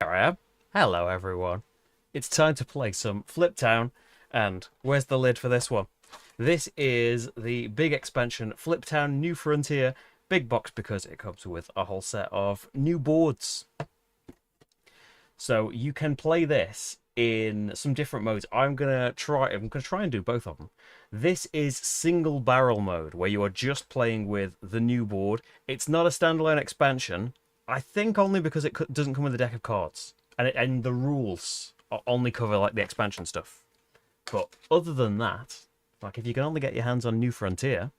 Here I am. Hello, everyone. It's time to play some Fliptown, and where's the lid for this one? This is the big expansion, Fliptown New Frontier, big box because it comes with a whole set of new boards. So you can play this in some different modes. I'm gonna try and do both of them. This is single barrel mode, where you are just playing with the new board. It's not a standalone expansion. I think only because it doesn't come with a deck of cards, and the rules only cover like the expansion stuff. But other than that, like if you can only get your hands on New Frontier,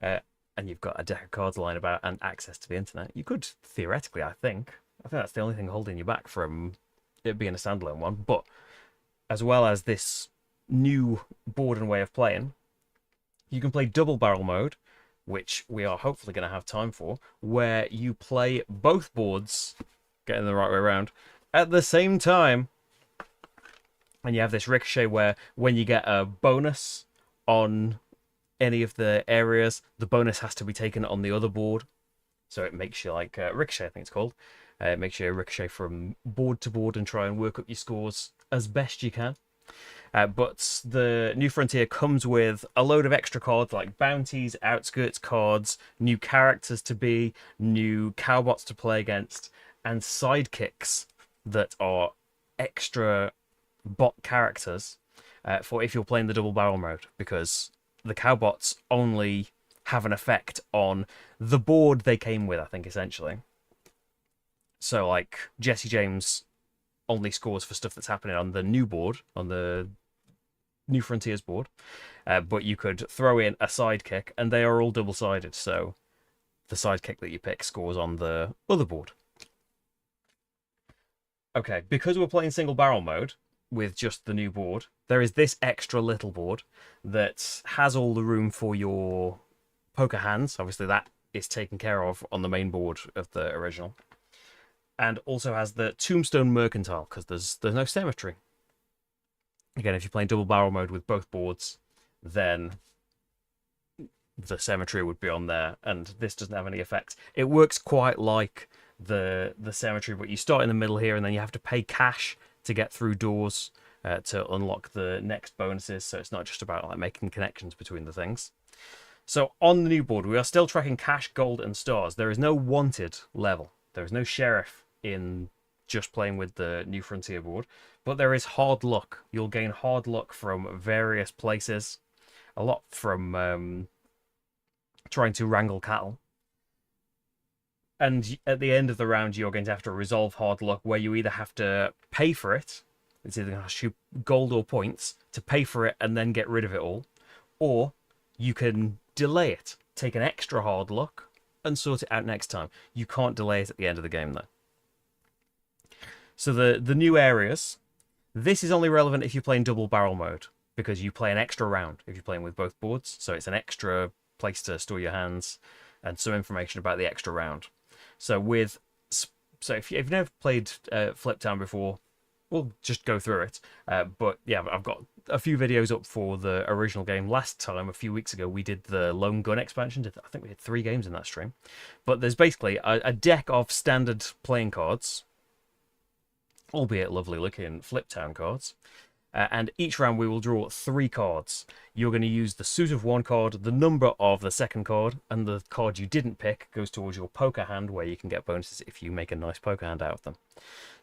and you've got a deck of cards lying about and access to the internet, you could theoretically, I think that's the only thing holding you back from it being a standalone one. But as well as this new board and way of playing, you can play double barrel mode, which we are hopefully going to have time for, where you play both boards, getting the right way around, at the same time. And you have this ricochet where when you get a bonus on any of the areas, the bonus has to be taken on the other board. So it makes you like ricochet, I think it's called. It makes you ricochet from board to board and try and work up your scores as best you can. But the New Frontier comes with a load of extra cards like bounties, outskirts cards, new characters to be, new cowbots to play against, and sidekicks that are extra bot characters for if you're playing the double barrel mode, because the cowbots only have an effect on the board they came with, I think, essentially. So, like, Jesse James only scores for stuff that's happening on the new board, on the New Frontiers board. But you could throw in a sidekick, and they are all double-sided, so the sidekick that you pick scores on the other board. Okay, because we're playing single barrel mode with just the new board, there is this extra little board that has all the room for your poker hands. Obviously, that is taken care of on the main board of the original. And also has the Tombstone Mercantile, because there's no cemetery. Again, if you're playing double barrel mode with both boards, then the cemetery would be on there, and this doesn't have any effects. It works quite like the cemetery, but you start in the middle here, and then you have to pay cash to get through doors to unlock the next bonuses. So it's not just about like making connections between the things. So on the new board, we are still tracking cash, gold, and stars. There is no wanted level. There is no sheriff in just playing with the New Frontier board, but there is hard luck. You'll gain hard luck from various places, a lot from trying to wrangle cattle. And at the end of the round, you're going to have to resolve hard luck, where you either have to pay for it, it's either going to cost you gold or points to pay for it and then get rid of it all, or you can delay it, take an extra hard luck, and sort it out next time. You can't delay it at the end of the game, though. So the new areas, this is only relevant if you're playing double barrel mode, because you play an extra round if you're playing with both boards. So it's an extra place to store your hands and some information about the extra round. So if you've never played Fliptown before, we'll just go through it. But yeah, I've got a few videos up for the original game. Last time, a few weeks ago, we did the Lone Gun expansion. I think we had 3 games in that stream. But there's basically a deck of standard playing cards, albeit lovely looking Fliptown cards. And each round we will draw 3 cards. You're going to use the suit of one card, the number of the second card, and the card you didn't pick goes towards your poker hand, where you can get bonuses if you make a nice poker hand out of them.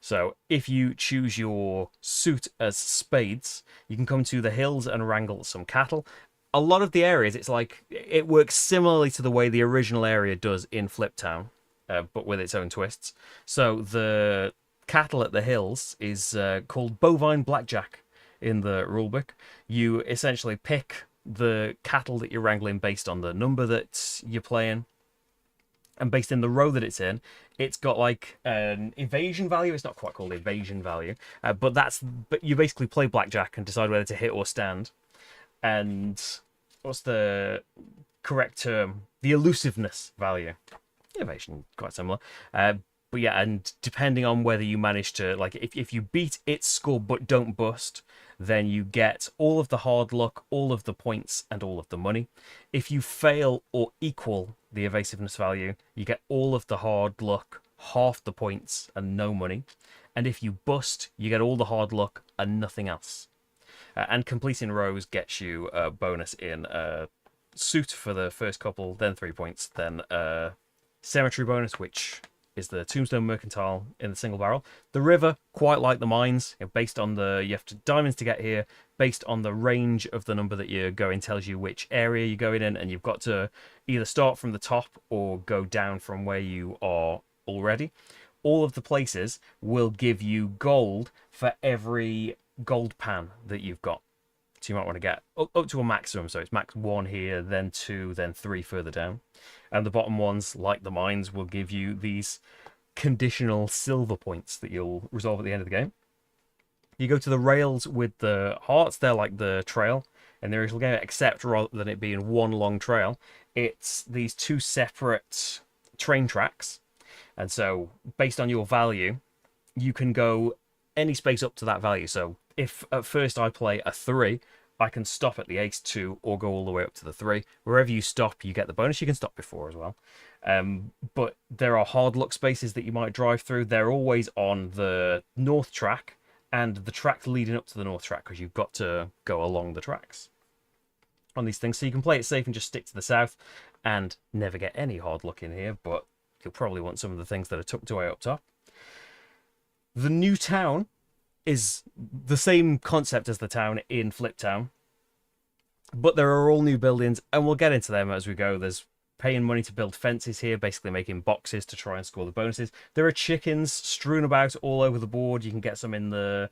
So if you choose your suit as spades, you can come to the hills and wrangle some cattle. A lot of the areas, it's like it works similarly to the way the original area does in Fliptown, but with its own twists. So the cattle at the hills is called bovine blackjack in the rulebook. You essentially pick the cattle that you're wrangling based on the number that you're playing, and based in the row that it's in, it's got like an evasion value. It's not quite called evasion value, but you basically play blackjack and decide whether to hit or stand. And what's the correct term? The elusiveness value. Evasion, quite similar. But yeah, and depending on whether you manage to, like, if you beat its score but don't bust, then you get all of the hard luck, all of the points, and all of the money. If you fail or equal the evasiveness value, you get all of the hard luck, half the points and no money. And if you bust, you get all the hard luck and nothing else. And completing rows gets you a bonus in suit for the first couple, then 3 points, then cemetery bonus, which is the tombstone mercantile in the single barrel. The river, quite like the mines, based on you have to diamonds to get here, based on the range of the number that you're going, tells you which area you're going in, and you've got to either start from the top or go down from where you are already. All of the places will give you gold for every gold pan that you've got. So you might want to get up to a maximum. So it's max 1 here, then 2, then 3 further down. And the bottom ones, like the mines, will give you these conditional silver points that you'll resolve at the end of the game. You go to the rails with the hearts. They're like the trail in the original game, except rather than it being one long trail, it's these 2 separate train tracks. And so based on your value, you can go any space up to that value. So if at first I play a 3, I can stop at the ace 2 or go all the way up to the 3. Wherever you stop, you get the bonus. You can stop before as well. But there are hard luck spaces that you might drive through. They're always on the north track and the track leading up to the north track, because you've got to go along the tracks on these things. So you can play it safe and just stick to the south and never get any hard luck in here, but you'll probably want some of the things that are tucked away up top. The new town is the same concept as the town in Fliptown, but there are all new buildings, and we'll get into them as we go. There's paying money to build fences here, basically making boxes to try and score the bonuses. There are chickens strewn about all over the board. You can get some in the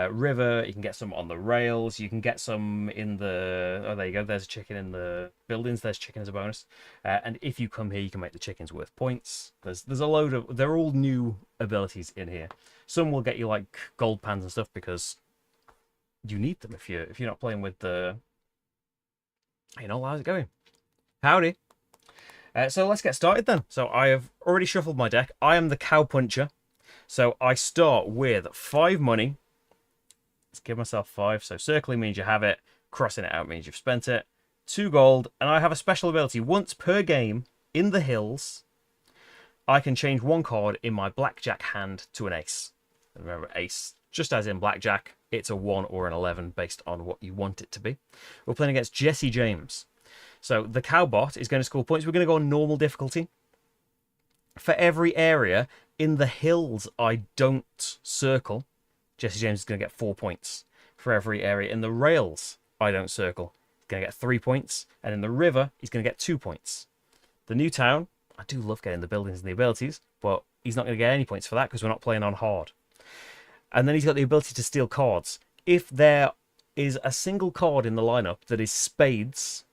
river, you can get some on the rails, you can get some in the... Oh, there you go, there's a chicken in the buildings, there's chicken as a bonus. And if you come here, you can make the chickens worth points. There's a load of... They're all new abilities in here. Some will get you like gold pans and stuff because you need them if you're not playing with the... You know, how's it going? Howdy. So let's get started then. So I have already shuffled my deck. I am the cow puncher. So I start with 5 money. Let's give myself 5. So circling means you have it. Crossing it out means you've spent it. 2 gold. And I have a special ability. Once per game in the hills, I can change 1 card in my blackjack hand to an ace. And remember, ace, just as in blackjack, it's a 1 or an 11 based on what you want it to be. We're playing against Jesse James. So the cowbot is going to score points. We're going to go on normal difficulty. For every area in the hills I don't circle, Jesse James is going to get 4 points. For every area in the rails I don't circle, he's going to get 3 points. And in the river, he's going to get 2 points. The new town, I do love getting the buildings and the abilities, but he's not going to get any points for that because we're not playing on hard. And then he's got the ability to steal cards. If there is a single card in the lineup that is spades,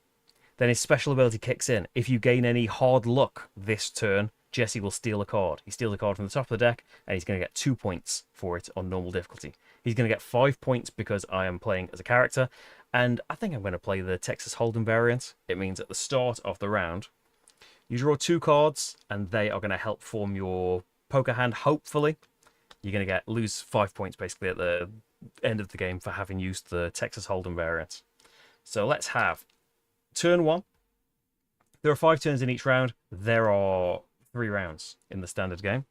then his special ability kicks in. If you gain any hard luck this turn, Jesse will steal a card. He steals a card from the top of the deck, and he's going to get 2 points for it on normal difficulty. He's going to get 5 points because I am playing as a character, and I think I'm going to play the Texas Hold'em variant. It means at the start of the round, you draw 2 cards, and they are going to help form your poker hand, hopefully. You're going to lose 5 points, basically, at the end of the game for having used the Texas Hold'em variant. So let's have turn 1. There are 5 turns in each round. There are 3 rounds in the standard game.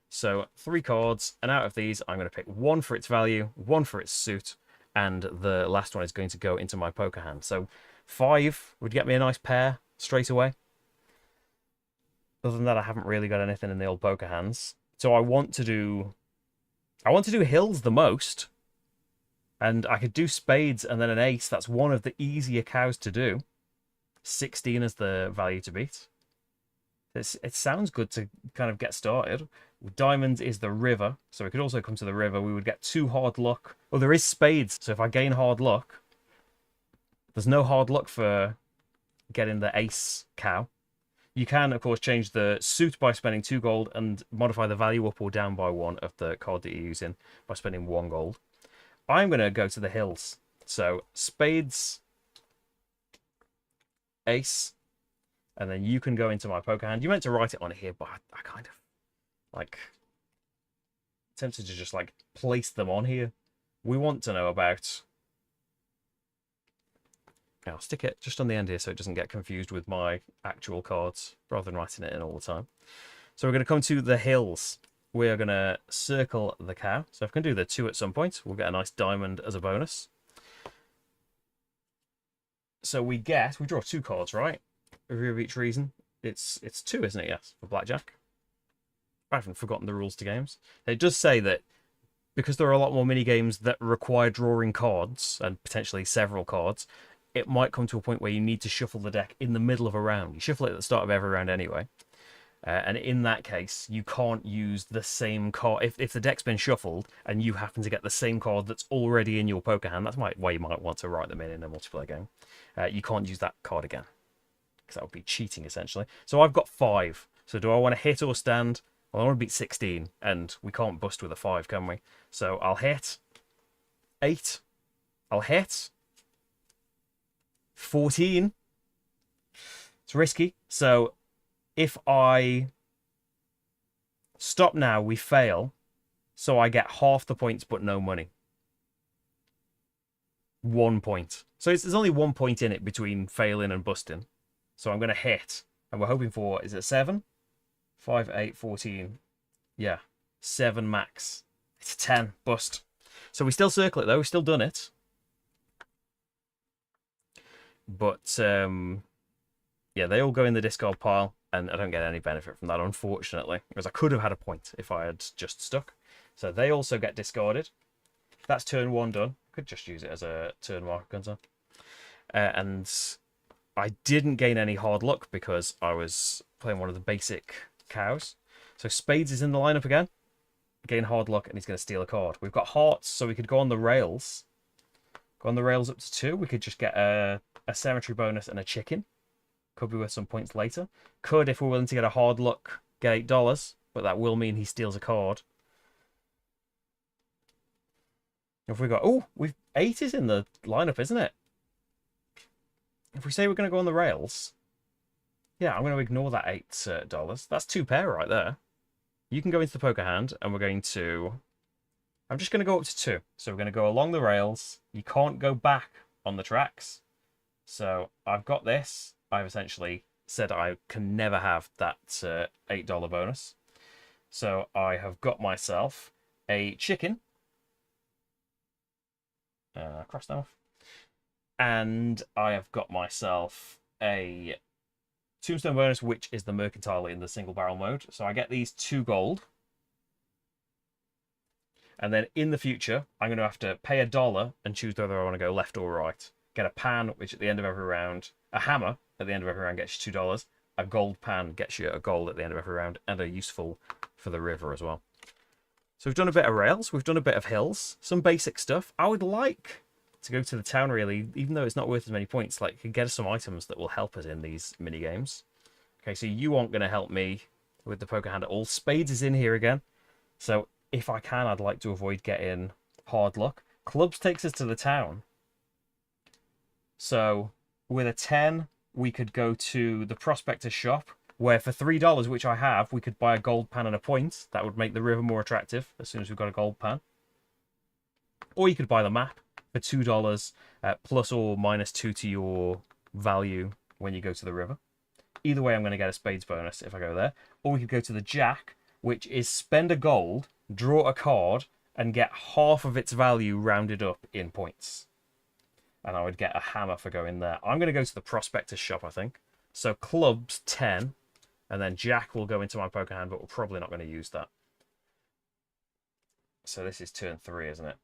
So 3 cards, and out of these, I'm going to pick 1 for its value, 1 for its suit, and the last one is going to go into my poker hand. So 5 would get me a nice pair straight away. Other than that, I haven't really got anything in the old poker hands. So I want to do hills the most. And I could do spades and then an ace. That's one of the easier cows to do. 16 is the value to beat. It sounds good to kind of get started. Diamonds is the river, so we could also come to the river. We would get 2 hard luck. Oh, there is spades, so if I gain hard luck, there's no hard luck for getting the ace cow. You can, of course, change the suit by spending 2 gold and modify the value up or down by 1 of the card that you're using by spending 1 gold. I'm going to go to the hills. So spades, ace, and then you can go into my poker hand. You meant to write it on here, but I kind of like tempted to just like place them on here. We want to know about... I'll stick it just on the end here so it doesn't get confused with my actual cards rather than writing it in all the time. So we're going to come to the hills. We are going to circle the cow. So if I can do the 2 at some point, we'll get a nice diamond as a bonus. So we draw 2 cards, right? Review of each reason. It's 2, isn't it? Yes, for blackjack. I haven't forgotten the rules to games. It does say that because there are a lot more mini games that require drawing cards and potentially several cards, it might come to a point where you need to shuffle the deck in the middle of a round. You shuffle it at the start of every round anyway. And in that case, you can't use the same card. If the deck's been shuffled and you happen to get the same card that's already in your poker hand, that's why you might want to write them in a multiplayer game. You can't use that card again, because that would be cheating, essentially. So I've got 5. So do I want to hit or stand? Well, I want to beat 16, and we can't bust with a 5, can we? So I'll hit 8. I'll hit 14. It's risky. So if I stop now, we fail. So I get half the points, but no money. 1 point. So there's only 1 point in it between failing and busting. So I'm going to hit. And we're hoping for, is it 7? 5, 8, 14. Yeah, 7 max. It's a 10. Bust. So we still circle it, though. We've still done it. But, yeah, they all go in the discard pile. And I don't get any benefit from that, unfortunately. Because I could have had a point if I had just stuck. So they also get discarded. That's turn 1 done. Could just use it as a turn marker, couldn't I? And I didn't gain any hard luck because I was playing one of the basic cows. So Spades is in the lineup again. Gain hard luck, and he's going to steal a card. We've got hearts, so we could go on the rails. Go on the rails up to 2. We could just get a cemetery bonus and a chicken. Could be worth some points later. Could, if we're willing to get a hard luck, get $8. But that will mean he steals a card. If we got... Oh, 8 is in the lineup, isn't it? If we say we're going to go on the rails... Yeah, I'm going to ignore that $8. That's 2 pair right there. You can go into the poker hand, and we're going to... I'm just going to go up to 2. So we're going to go along the rails. You can't go back on the tracks. So I've got this. I've essentially said I can never have that $8 bonus. So I have got myself a chicken. Cross that off. And I have got myself a tombstone bonus, which is the mercantile in the single barrel mode. So I get these 2 gold. And then in the future, I'm going to have to pay $1 and choose whether I want to go left or right. Get a pan, which at the end of every round, a hammer at the end of every round gets you $2. A gold pan gets you a gold at the end of every round, and a useful for the river as well. So we've done a bit of rails, we've done a bit of hills, some basic stuff. I would like to go to the town, really, even though it's not worth as many points. Like, get us some items that will help us in these mini games. Okay, so you aren't going to help me with the poker hand at all. Spades is in here again. So if I can, I'd like to avoid getting hard luck. Clubs takes us to the town. So with a 10, we could go to the prospector shop, where for $3, which I have, we could buy a gold pan and a point. That would make the river more attractive as soon as we've got a gold pan. Or you could buy the map for $2, plus or minus 2 to your value when you go to the river. Either way, I'm going to get a spades bonus if I go there. Or we could go to the jack, which is spend a gold, draw a card, and get half of its value rounded up in points. And I would get a hammer for going there. I'm going to go to the prospector's shop, I think. So clubs, 10. And then jack will go into my poker hand, but we're probably not going to use that. So this is turn 3, isn't it?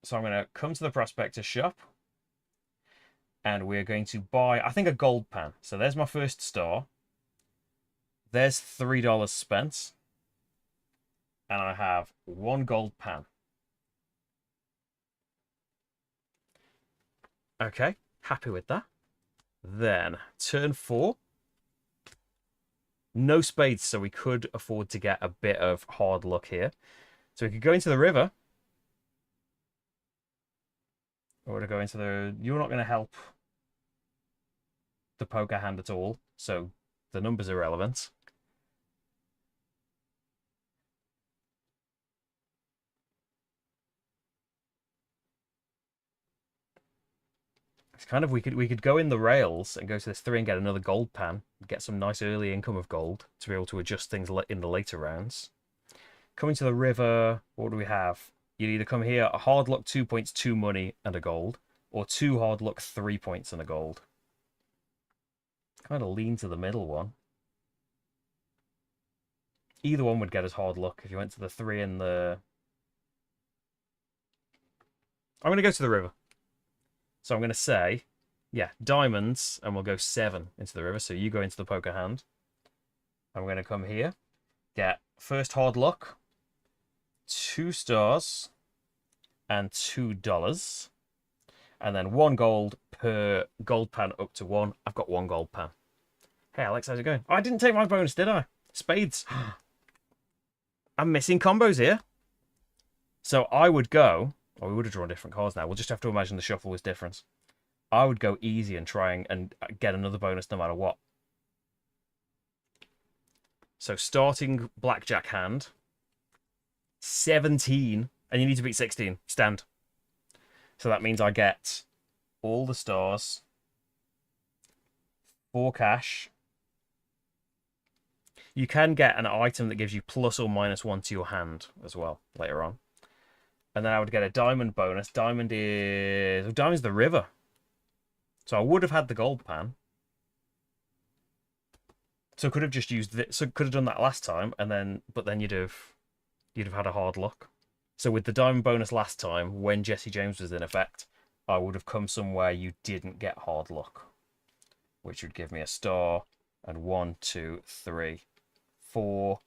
So I'm going to come to the prospector's shop. And we're going to buy, I think, a gold pan. So there's my first star. There's $3 spent. And I have 1 gold pan. Okay, happy with that. Then, turn 4. No spades, so we could afford to get a bit of hard luck here. So we could go into the river. Or to go into the... You're not going to help the poker hand at all, so the number's irrelevant. It's kind of we could go in the rails and go to this 3 and get another gold pan, get some nice early income of gold to be able to adjust things in the later rounds. Coming to the river, what do we have? You'd either come here, a hard luck 2 points, 2 money, and a gold, or 2 hard luck 3 points and a gold. Kind of lean to the middle one. Either one would get us hard luck if you went to the 3 and the... I'm going to go to the river. So I'm going to say, yeah, diamonds, and we'll go 7 into the river. So you go into the poker hand. I'm going to come here, get first hard luck, 2 stars, and $2. And then 1 gold per gold pan up to 1. I've got 1 gold pan. Hey, Alex, how's it going? Oh, I didn't take my bonus, did I? Spades. I'm missing combos here. So I would go... Oh, we would have drawn different cards now. We'll just have to imagine the shuffle was different. I would go easy and try and get another bonus no matter what. So starting blackjack hand. 17. And you need to beat 16. Stand. So that means I get all the stars. 4 cash. You can get an item that gives you plus or minus 1 to your hand as well later on. And then I would get a diamond bonus. Diamond's the river. So I would have had the gold pan. So could have just used this. So could have done that last time, and then you'd have had a hard luck. So with the diamond bonus last time, when Jesse James was in effect, I would have come somewhere you didn't get hard luck, which would give me a star and 1, 2, 3, 4,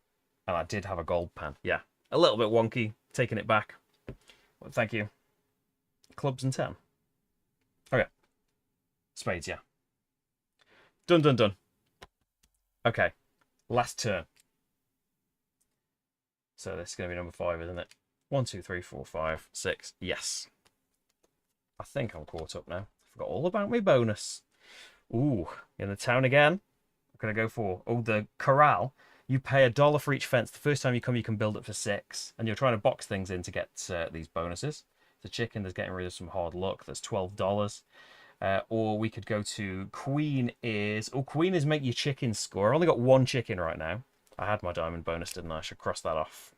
and I did have a gold pan. Yeah, a little bit wonky. Taking it back. Well, thank you. Clubs and 10. Okay. Spades, yeah. Done, done, done. Okay. Last turn. So this is going to be number 5, isn't it? 1, 2, 3, 4, 5, 6. Yes. I think I'm caught up now. I forgot all about my bonus. Ooh, in the town again. I'm going to go for... Oh, the corral. You pay $1 for each fence. The first time you come, you can build up to 6. And you're trying to box things in to get these bonuses. The chicken is getting rid of some hard luck. That's $12. Or we could go to Queen is... Oh, Queen is make your chicken score. I only got 1 chicken right now. I had my diamond bonus, didn't I? I should cross that off.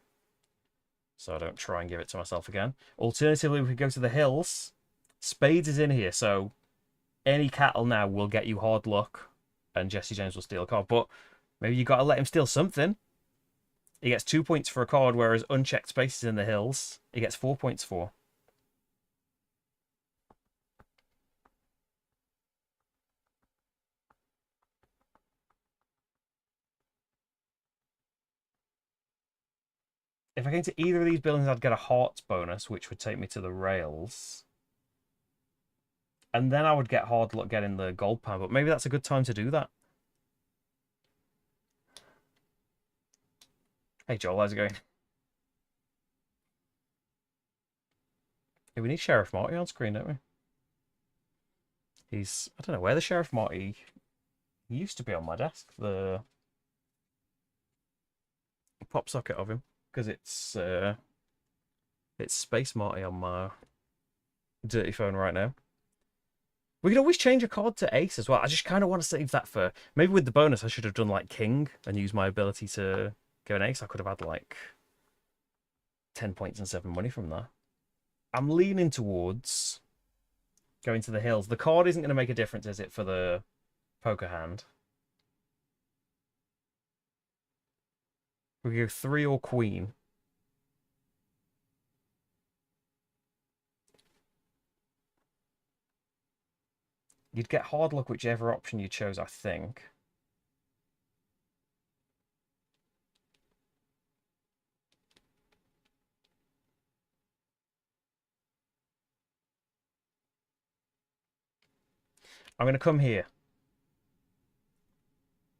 So I don't try and give it to myself again. Alternatively, we could go to the hills. Spades is in here. So any cattle now will get you hard luck. And Jesse James will steal a card. But... maybe you got to let him steal something. He gets 2 points for a card, whereas unchecked spaces in the hills, he gets 4 points for. If I came to either of these buildings, I'd get a hearts bonus, which would take me to the rails. And then I would get hard luck getting the gold pan, but maybe that's a good time to do that. Hey Joel, how's it going? Hey, we need Sheriff Marty on screen, don't we? I don't know where the Sheriff Marty... He used to be on my desk, the pop socket of him, because it's Space Marty on my dirty phone right now. We could always change a card to ace as well. I just kind of want to save that for... maybe with the bonus, I should have done like king and use my ability to go an ace. I could have had like 10 points and 7 money from that. I'm leaning towards going to the hills. The card isn't going to make a difference, is it, for the poker hand? We go 3 or queen. You'd get hard luck whichever option you chose, I think. I'm going to come here.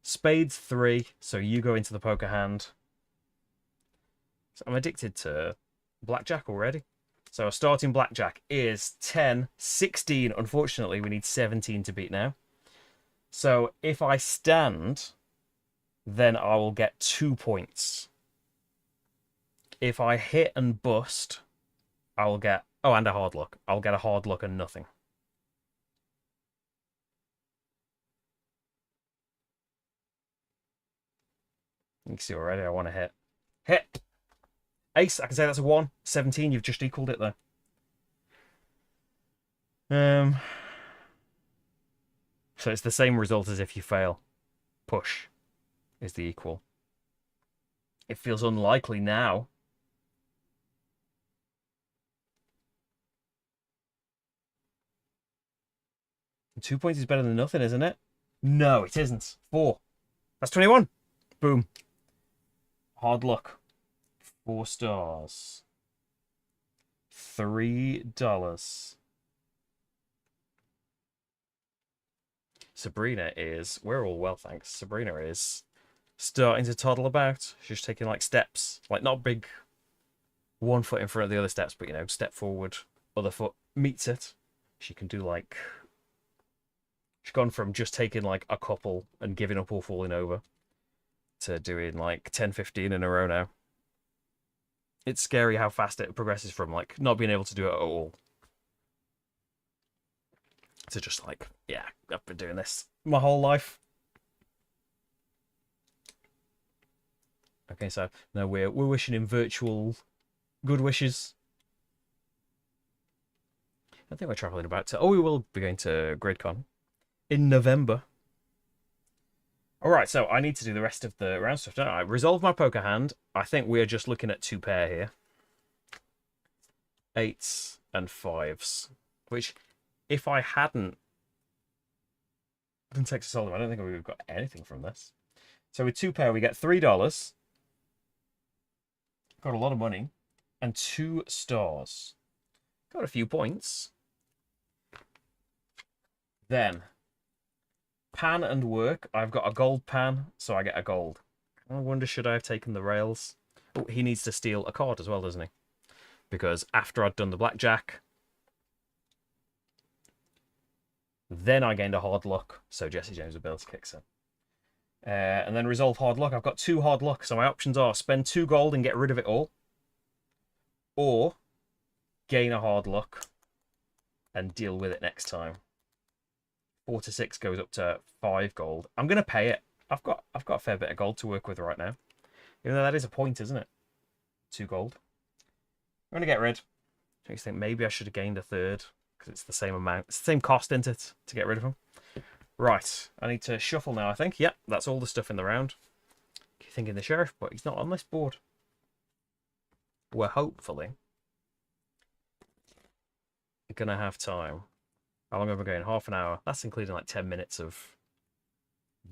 Spades 3, so you go into the poker hand. So I'm addicted to blackjack already. So our starting blackjack is 10, 16. Unfortunately, we need 17 to beat now. So if I stand, then I will get 2 points. If I hit and bust, I will get... oh, and a hard luck. I'll get a hard luck and nothing. You can see already I want to hit. Hit! Ace, I can say that's a 1. 17, you've just equaled it there. So it's the same result as if you fail. Push is the equal. It feels unlikely now. And 2 points is better than nothing, isn't it? No, it isn't. 4. That's 21. Boom. Hard luck. 4 stars. $3. Sabrina is... We're all well, thanks. Sabrina is starting to toddle about. She's taking, like, steps. Like, not big 1 foot in front of the other steps, but, you know, step forward, other foot meets it. She can do, like... She's gone from just taking, like, a couple and giving up or falling over to doing, like, 10, 15 in a row now. It's scary how fast it progresses from, like, not being able to do it at all to just, like, yeah, I've been doing this my whole life. Okay, so now we're wishing him virtual good wishes. I think we're traveling about to... Oh, we will be going to GridCon in November. Alright, so I need to do the rest of the round stuff, don't I? Resolve my poker hand. I think we're just looking at 2 pair here. 8s and 5s. Which, if I hadn't done Texas Hold'em, I don't think we would have got anything from this. So with 2 pair, we get $3. Got a lot of money. And 2 stars. Got a few points. Then... Pan and work. I've got a gold pan, so I get a gold. I wonder, should I have taken the rails? Oh, he needs to steal a card as well, doesn't he? Because after I'd done the blackjack, then I gained a hard luck, so Jesse James ability kicks in. And then resolve hard luck. I've got 2 hard luck, so my options are spend 2 gold and get rid of it all, or gain a hard luck and deal with it next time. 4 to 6 goes up to 5 gold. I'm gonna pay it. I've got a fair bit of gold to work with right now. Even though that is a point, isn't it? 2 gold. I'm gonna get rid. I think maybe I should have gained a 3rd because it's the same amount. It's the same cost, isn't it, to get rid of him? Right. I need to shuffle now, I think. Yep, that's all the stuff in the round. Keep thinking the sheriff, but he's not on this board. We're hopefully gonna have time. How long have I going? Half an hour. That's including like 10 minutes of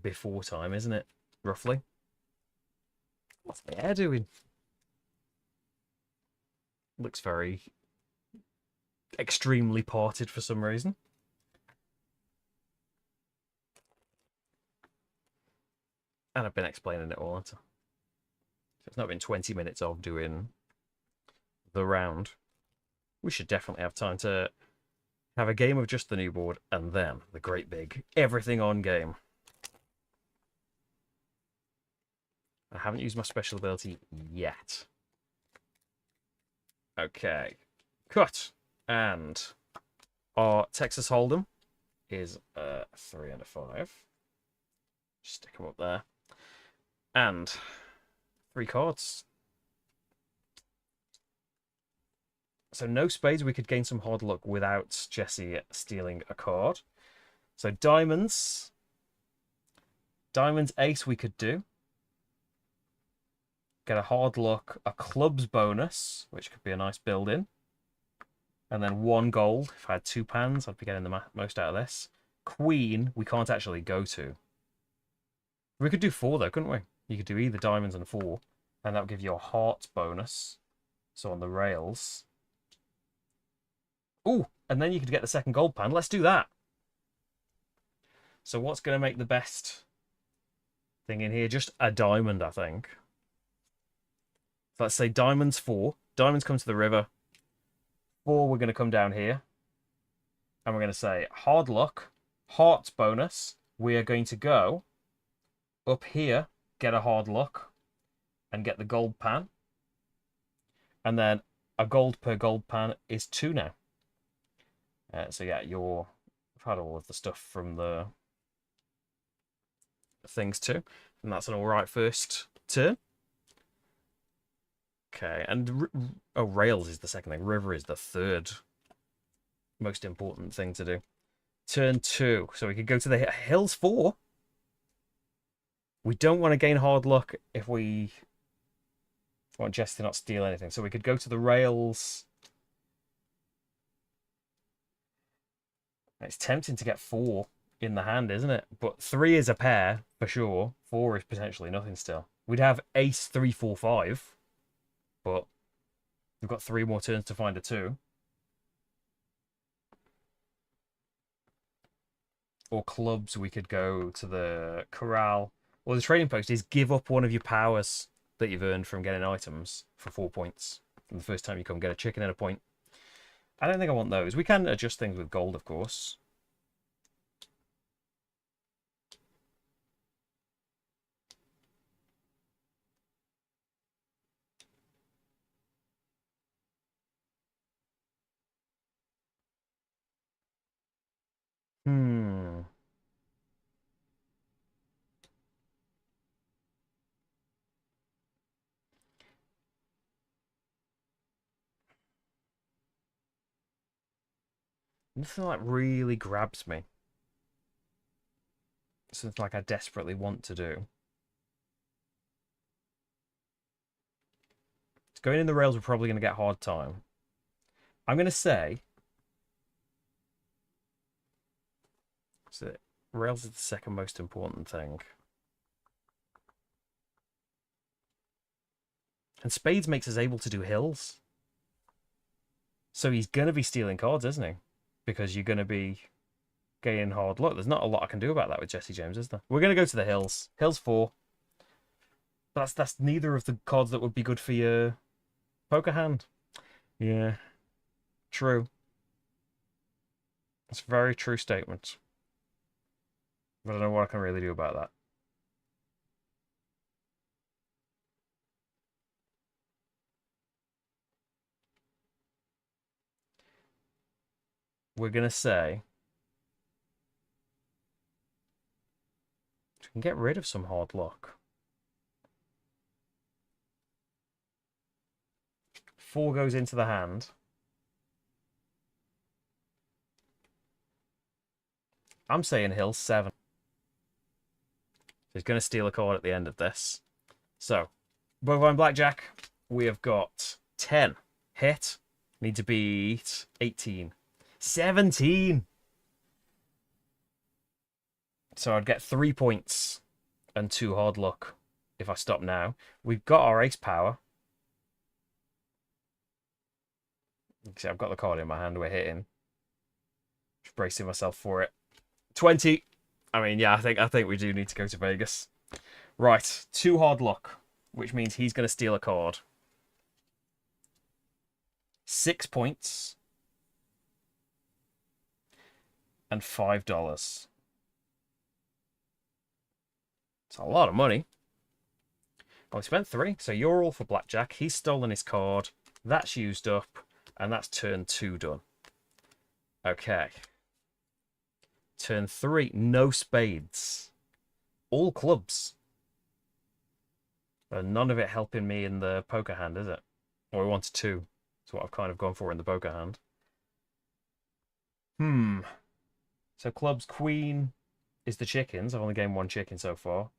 before time, isn't it? Roughly. What's the hair doing? Looks very extremely parted for some reason. And I've been explaining it all, haven't I? So it's not been 20 minutes of doing the round. We should definitely have time to have a game of just the new board, and then the great big everything on game. I haven't used my special ability yet. Okay. Cut. And our Texas Hold'em is a 3 and a 5. Just stick them up there. And 3 cards. So no spades, we could gain some hard luck without Jesse stealing a card. So diamonds. Diamonds, ace we could do. Get a hard luck, a clubs bonus, which could be a nice build-in. And then 1 gold. If I had 2 pans, I'd be getting the most out of this. Queen, we can't actually go to. We could do 4 though, couldn't we? You could do either diamonds and 4. And that would give you a heart bonus. So on the rails... Oh, and then you could get the second gold pan. Let's do that. So what's going to make the best thing in here? Just a diamond, I think. So let's say diamonds 4. Diamonds come to the river. 4, we're going to come down here. And we're going to say hard luck, hearts bonus. We are going to go up here, get a hard luck, and get the gold pan. And then a gold per gold pan is 2 now. So yeah, I've had all of the stuff from the things too, and that's an all right first turn. Okay, and oh, rails is the second thing. River is the third most important thing to do. Turn 2. So we could go to the hills 4. We don't want to gain hard luck if we want Jess to not steal anything. So we could go to the rails. It's tempting to get 4 in the hand, isn't it? But 3 is a pair, for sure. 4 is potentially nothing still. We'd have ace, 3, 4, 5. But we've got 3 more turns to find a 2. Or clubs, we could go to the corral. Or the trading post is give up one of your powers that you've earned from getting items for 4 points. From the first time you come get a chicken and a point. I don't think I want those. We can adjust things with gold, of course. Hmm. Nothing like really grabs me. Something like I desperately want to do. Going in the rails, we're probably going to get hard time. I'm going to say... So rails is the second most important thing. And spades makes us able to do hills. So he's going to be stealing cards, isn't he? Because you're going to be getting hard luck. There's not a lot I can do about that with Jesse James, is there? We're going to go to the hills. Hills 4. But that's neither of the cards that would be good for your poker hand. Yeah. True. It's a very true statement. But I don't know what I can really do about that. We're going to say... we can get rid of some hard luck. 4 goes into the hand. I'm saying hill 7. He's going to steal a card at the end of this. So, both on blackjack, we have got 10. Hit. Need to beat 18. 17! So I'd get 3 points and 2 hard luck if I stop now. We've got our ace power. See, I've got the card in my hand. We're hitting. Just bracing myself for it. 20. I mean, yeah, I think we do need to go to Vegas. Right, 2 hard luck, which means he's going to steal a card. 6 points. And $5. It's a lot of money. Well, we spent 3, so you're all for blackjack. He's stolen his card. That's used up, and that's turn 2 done. Okay. Turn 3, no spades. All clubs. But none of it helping me in the poker hand, is it? Or we wanted 2. That's what I've kind of gone for in the poker hand. So clubs, queen is the chickens. I've only gained 1 chicken so far.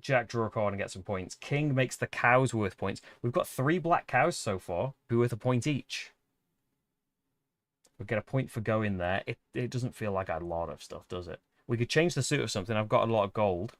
Jack, draw a card and get some points. King makes the cows worth points. We've got 3 black cows so far, be worth a point each. We'll get a point for going there. It doesn't feel like a lot of stuff, does it? We could change the suit of something. I've got a lot of gold.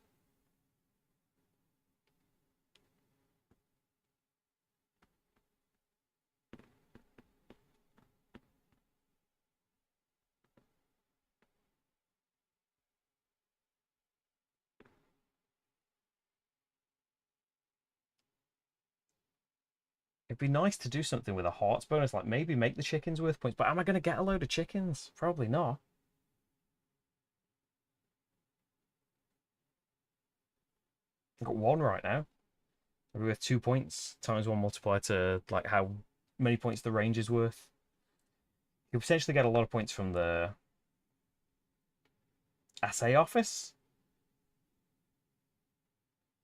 It'd be nice to do something with a hearts bonus, like maybe make the chickens worth points. But am I going to get a load of chickens? Probably not. I've got 1 right now. Maybe worth 2 points times 1 multiplied to like how many points the range is worth. You'll potentially get a lot of points from the assay office.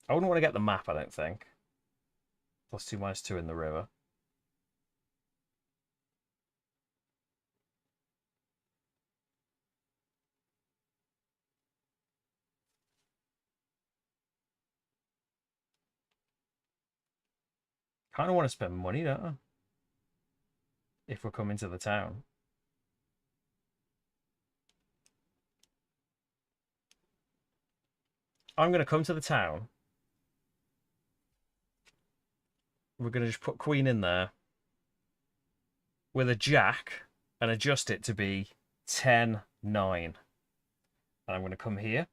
I wouldn't want to get the map, I don't think. +2, -2 in the river. Kind of want to spend money, don't I? If we're coming to the town. I'm going to come to the town. We're going to just put queen in there with a jack and adjust it to be 10-9. And I'm going to come here.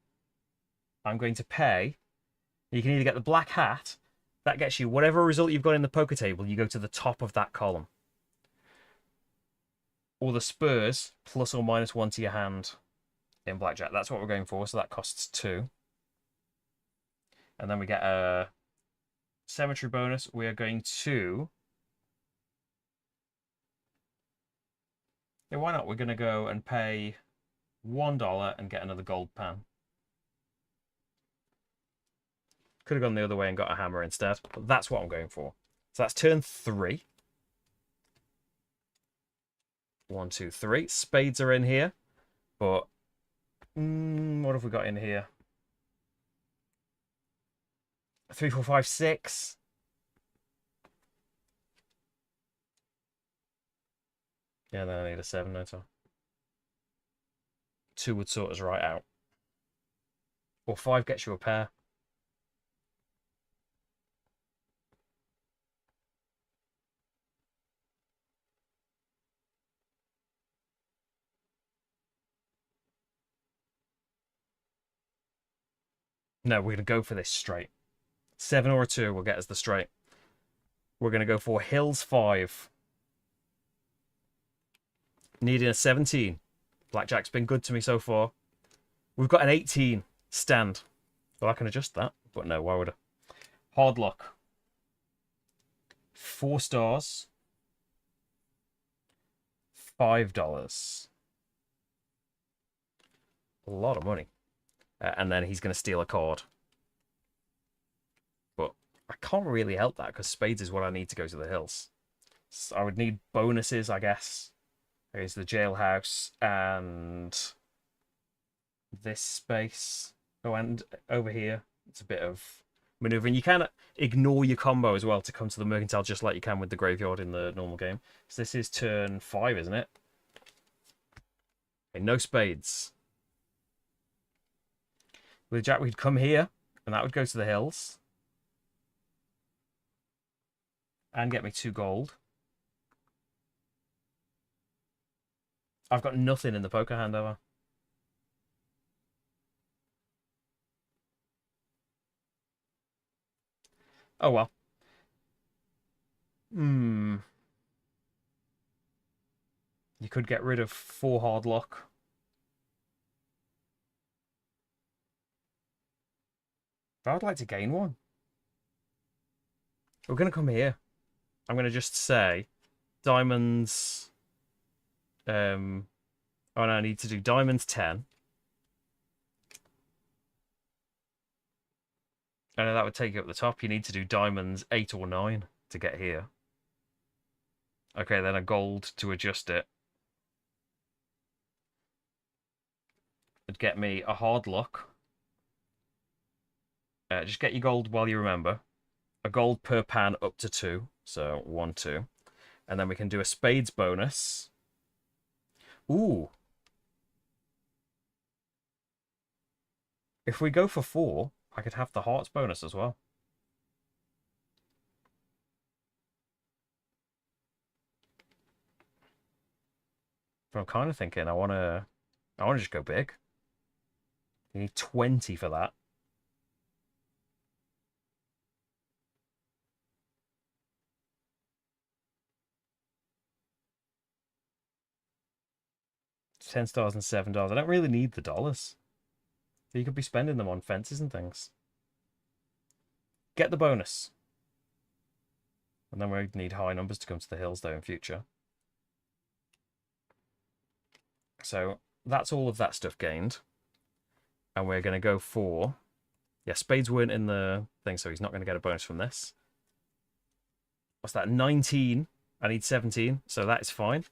I'm going to pay. You can either get the black hat. That gets you whatever result you've got in the poker table. You go to the top of that column. Or the spurs, +or -1 to your hand in blackjack. That's what we're going for. So that costs 2. And then we get a symmetry bonus. We are going to... Yeah, why not? We're going to go and pay $1 and get another gold pan. Could have gone the other way and got a hammer instead, but that's what I'm going for. So that's turn 3. 1, 2, 3. Spades are in here, but what have we got in here? 3, 4, 5, 6. Yeah, then I need a 7, don't I? 2 would sort us right out. Or 5 gets you a pair. No, we're going to go for this straight. 7 or a 2 will get us the straight. We're going to go for Hills 5. Needing a 17. Blackjack's been good to me so far. We've got an 18 stand. Well, I can adjust that, but no, why would I? Hard luck. 4 stars. $5. A lot of money. And then he's going to steal a card. But I can't really help that because spades is what I need to go to the hills. So I would need bonuses, I guess. There's the jailhouse and this space. Oh, and over here, it's a bit of maneuvering. You can ignore your combo as well to come to the mercantile just like you can with the graveyard in the normal game. So this is turn 5, isn't it? Okay, no spades. With Jack, we'd come here, and that would go to the hills. And get me 2 gold. I've got nothing in the poker hand, have I? Oh, well. You could get rid of 4 hard luck. But I would like to gain 1. We're going to come here. I'm going to just say diamonds... Oh, no, I need to do diamonds 10. I know that would take you up the top. You need to do diamonds 8 or 9 to get here. Okay, then a gold to adjust it. It'd get me a hard luck. Just get your gold while you remember. A gold per pan up to 2. So 1, 2. And then we can do a spades bonus. Ooh. If we go for 4, I could have the hearts bonus as well. But I'm kind of thinking I want to just go big. You need 20 for that. $10 and $7. I don't really need the dollars. You could be spending them on fences and things. Get the bonus. And then we need high numbers to come to the hills though in future. So that's all of that stuff gained. And we're going to go for... Yeah, spades weren't in the thing, so he's not going to get a bonus from this. What's that? 19. I need 17, so that is fine.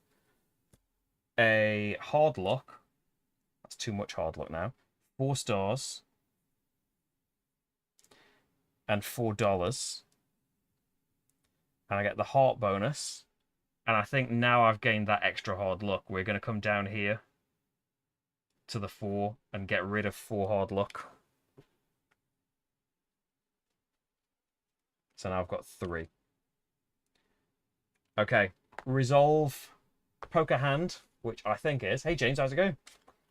A hard luck. That's too much hard luck now. 4 stars. And $4. And I get the heart bonus. And I think now I've gained that extra hard luck. We're going to come down here to the 4 and get rid of 4 hard luck. So now I've got 3. Okay, resolve poker hand, which I think is... Hey, James, how's it going?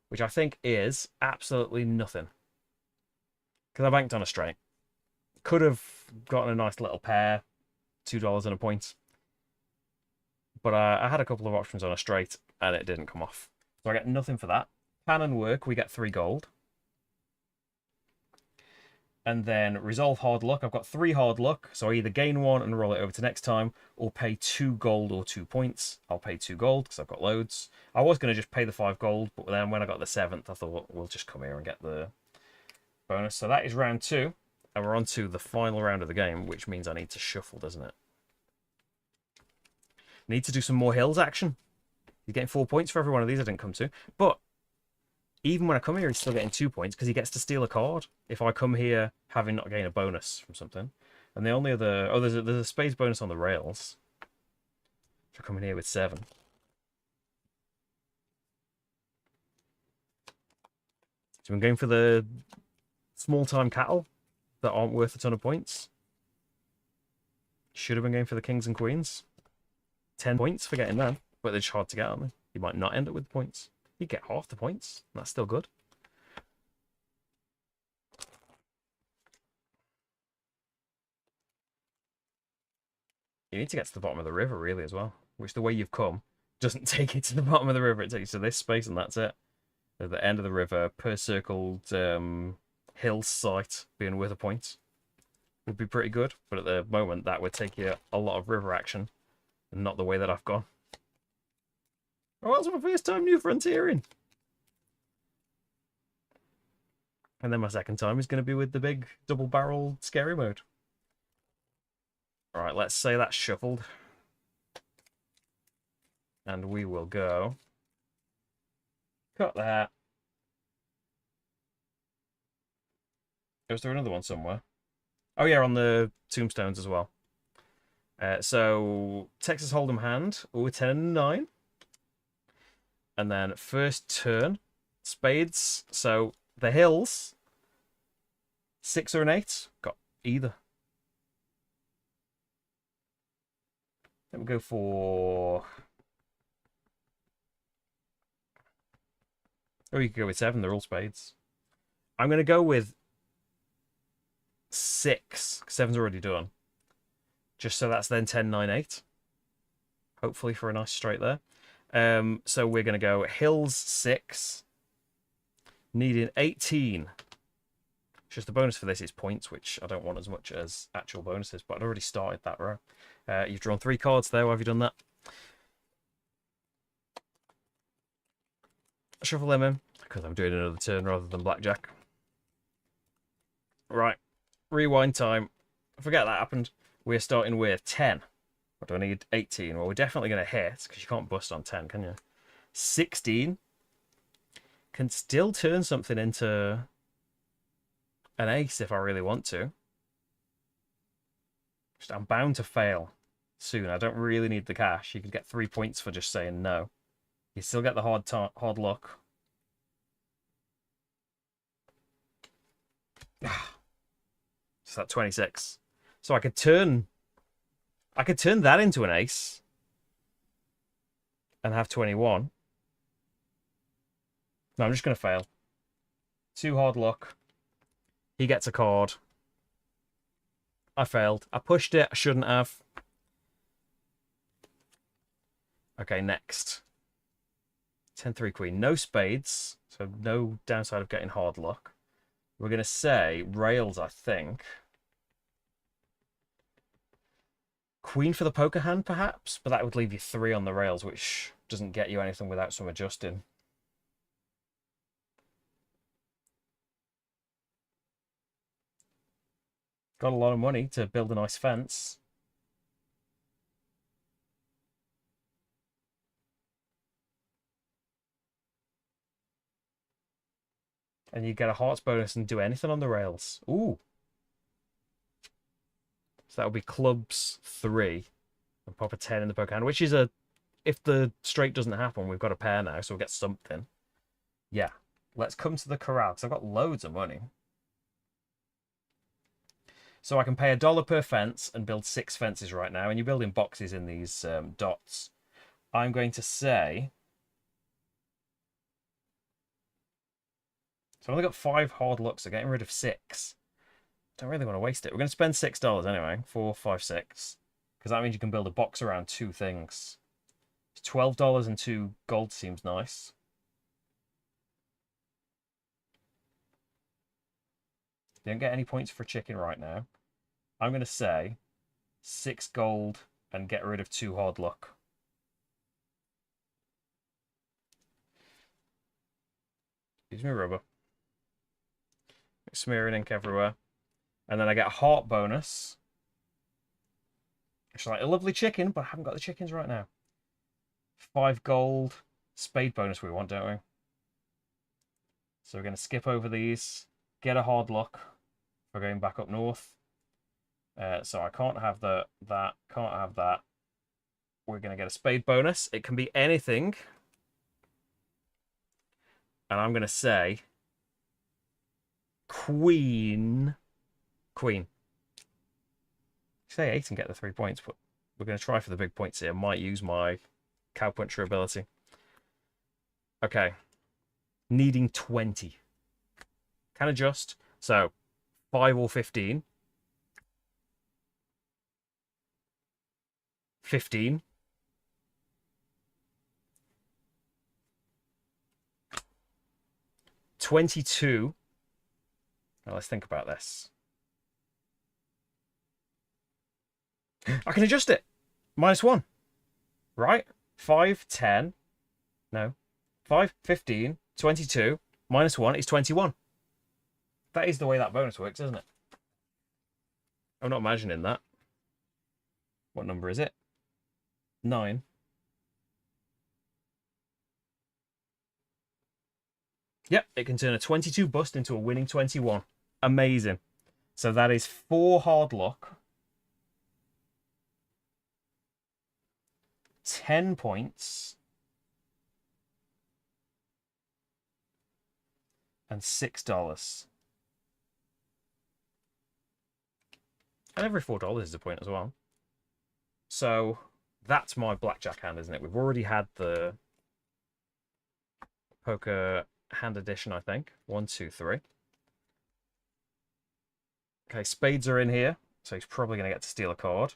Which I think is absolutely nothing. Because I banked on a straight. Could have gotten a nice little pair, $2 and a point. But I had a couple of options on a straight, and it didn't come off. So I get nothing for that. Cannon work, we get 3 gold. And then resolve hard luck. I've got 3 hard luck, so I either gain 1 and roll it over to next time, or pay 2 gold or 2 points. I'll pay 2 gold because I've got loads. I was going to just pay the 5 gold, but then when I got the 7th, I thought we'll just come here and get the bonus. So that is round 2, and we're on to the final round of the game, which means I need to shuffle, doesn't it? Need to do some more hills action. He's getting 4 points for every one of these I didn't come to, but even when I come here, he's still getting 2 points because he gets to steal a card if I come here having not gained a bonus from something. And the only other... Oh, there's a spades bonus on the rails for coming here with 7. So I'm going for the small-time cattle that aren't worth a ton of points. Should have been going for the kings and queens. 10 points for getting them, but they're just hard to get, aren't they? You might not end up with points. You get half the points. That's still good. You need to get to the bottom of the river, really, as well. Which the way you've come doesn't take you to the bottom of the river. It takes you to this space, and that's it. At the end of the river, per circled hill site being worth a point would be pretty good. But at the moment, that would take you a lot of river action, and not the way that I've gone. Oh, that's my first time new frontiering. And then my second time is going to be with the big double-barrel scary mode. Alright, let's say that's shuffled. And we will go... Cut that. Was there another one somewhere? Oh yeah, on the tombstones as well. So, Texas Hold'em hand. Oh, 10 and 9. And then first turn, spades. So the hills, 6 or an 8. Got either. Then we go for... Oh, you could go with 7. They're all spades. I'm going to go with 6. 7's already done. Just so that's then 10, 9, 8. Hopefully for a nice straight there. So we're going to go hills 6, needing 18. Just the bonus for this is points, which I don't want as much as actual bonuses, but I'd already started that row. You've drawn 3 cards there. Why have you done that? Shuffle them in, because I'm doing another turn rather than blackjack. Right, rewind time. Forget that happened. We're starting with 10. What do I need? 18. Well, we're definitely going to hit, because you can't bust on 10, can you? 16. Can still turn something into an ace if I really want to. Just, I'm bound to fail soon. I don't really need the cash. You could get 3 points for just saying no. You still get the hard luck. It's that 26. So I could turn that into an ace and have 21. No, I'm just going to fail. 2 hard luck. He gets a card. I failed. I pushed it. I shouldn't have. Okay, next. 10-3 queen. No spades. So no downside of getting hard luck. We're going to say rails, I think. Queen for the poker hand, perhaps? But that would leave you 3 on the rails, which doesn't get you anything without some adjusting. Got a lot of money to build a nice fence. And you get a hearts bonus and do anything on the rails. Ooh. So that would be clubs 3 and pop a 10 in the poker hand, which is a... If the straight doesn't happen, we've got a pair now, so we'll get something. Yeah. Let's come to the corral, because I've got loads of money. So I can pay $1 per fence and build 6 fences right now, and you're building boxes in these dots. I'm going to say... So I've only got 5 hard looks, so getting rid of 6. Don't really want to waste it. We're going to spend $6 anyway. 4, 5, 6. Because that means you can build a box around 2 things. $12 and 2 gold seems nice. You don't get any points for chicken right now. I'm going to say 6 gold and get rid of 2 hard luck. Use me rubber. Smearing ink everywhere. And then I get a heart bonus. It's like a lovely chicken, but I haven't got the chickens right now. 5 gold. Spade bonus we want, don't we? So we're going to skip over these. Get a hard luck for going back up north. So I can't have that. Can't have that. We're going to get a spade bonus. It can be anything. And I'm going to say... Queen. Say 8 and get the 3 points, but we're going to try for the big points here. Might use my cowpuncher ability. Okay. Needing 20. Can adjust. So, 5 or 15. 15. 22. Now let's think about this. I can adjust it. -1. Right? 5, 10. No. 5, 15, 22. -1 is 21. That is the way that bonus works, isn't it? I'm not imagining that. What number is it? 9. Yep, it can turn a 22 bust into a winning 21. Amazing. So that is 4 hard luck. 10 points. And $6. And every $4 is a point as well. So that's my blackjack hand, isn't it? We've already had the poker hand edition, I think. 1, 2, 3. Okay, spades are in here, so he's probably going to get to steal a card.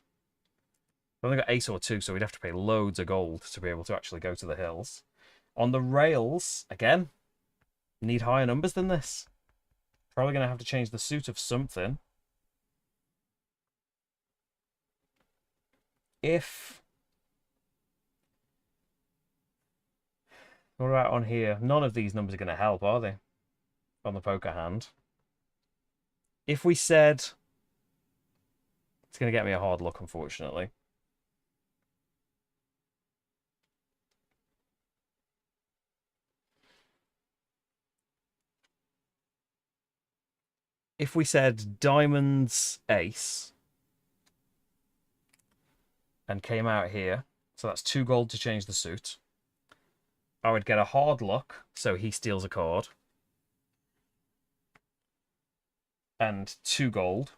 We've only got ace or 2, so we'd have to pay loads of gold to be able to actually go to the hills. On the rails, again, need higher numbers than this. Probably going to have to change the suit of something. If... What about on here? None of these numbers are going to help, are they? On the poker hand. If we said... It's going to get me a hard luck, unfortunately. If we said diamonds, ace, and came out here, so that's 2 gold to change the suit, I would get a hard luck, so he steals a card, and 2 gold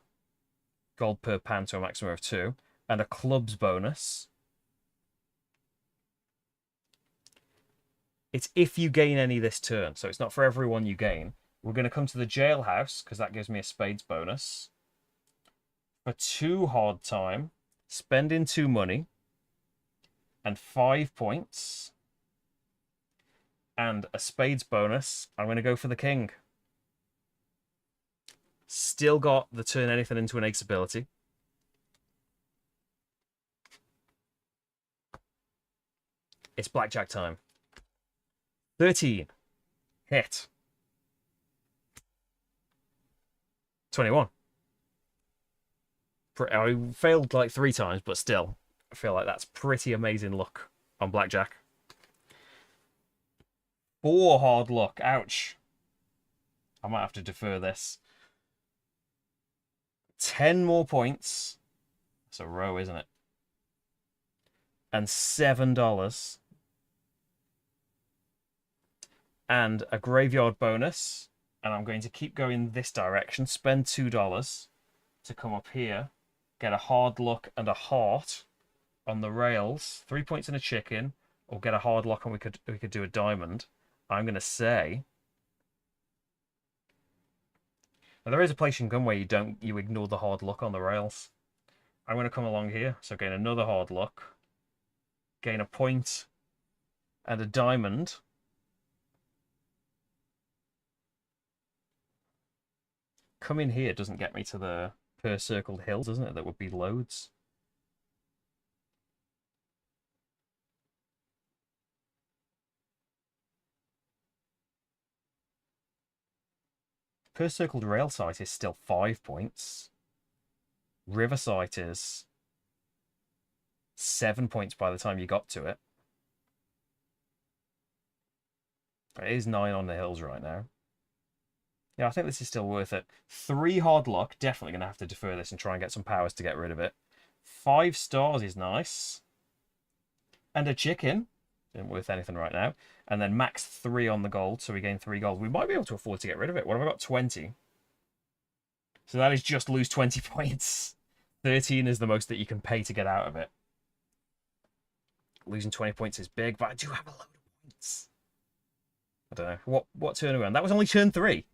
per pan to a maximum of 2, and a clubs bonus. It's if you gain any this turn, so it's not for everyone you gain. We're going to come to the jailhouse, because that gives me a spades bonus. For 2 hard time, spending 2 money, and 5 points, and a spades bonus, I'm going to go for the king. Still got the turn anything into an ace ability. It's blackjack time. 13. Hit. 21. I failed like 3 times, but still, I feel like that's pretty amazing luck on blackjack. 4 hard luck. Ouch. I might have to defer this. 10 more points. That's a row, isn't it? And $7. And a graveyard bonus. And I'm going to keep going this direction. Spend $2 to come up here. Get a hard luck and a heart on the rails. 3 points and a chicken. Or get a hard luck and we could do a diamond. I'm going to say... Now, there is a place you can come where you ignore the hard luck on the rails. I'm going to come along here. So gain another hard luck. Gain a point and a diamond. Coming here doesn't get me to the per circled hills, doesn't it? That would be loads. Per circled rail site is still 5 points. River site is 7 points by the time you got to it. It is 9 on the hills right now. Yeah, I think this is still worth it. 3 hard luck. Definitely going to have to defer this and try and get some powers to get rid of it. 5 stars is nice. And a chicken. Isn't worth anything right now. And then max 3 on the gold, so we gain 3 gold. We might be able to afford to get rid of it. What have I got? 20. So that is just lose 20 points. 13 is the most that you can pay to get out of it. Losing 20 points is big, but I do have a load of points. I don't know. What turn are we on? That was only turn 3.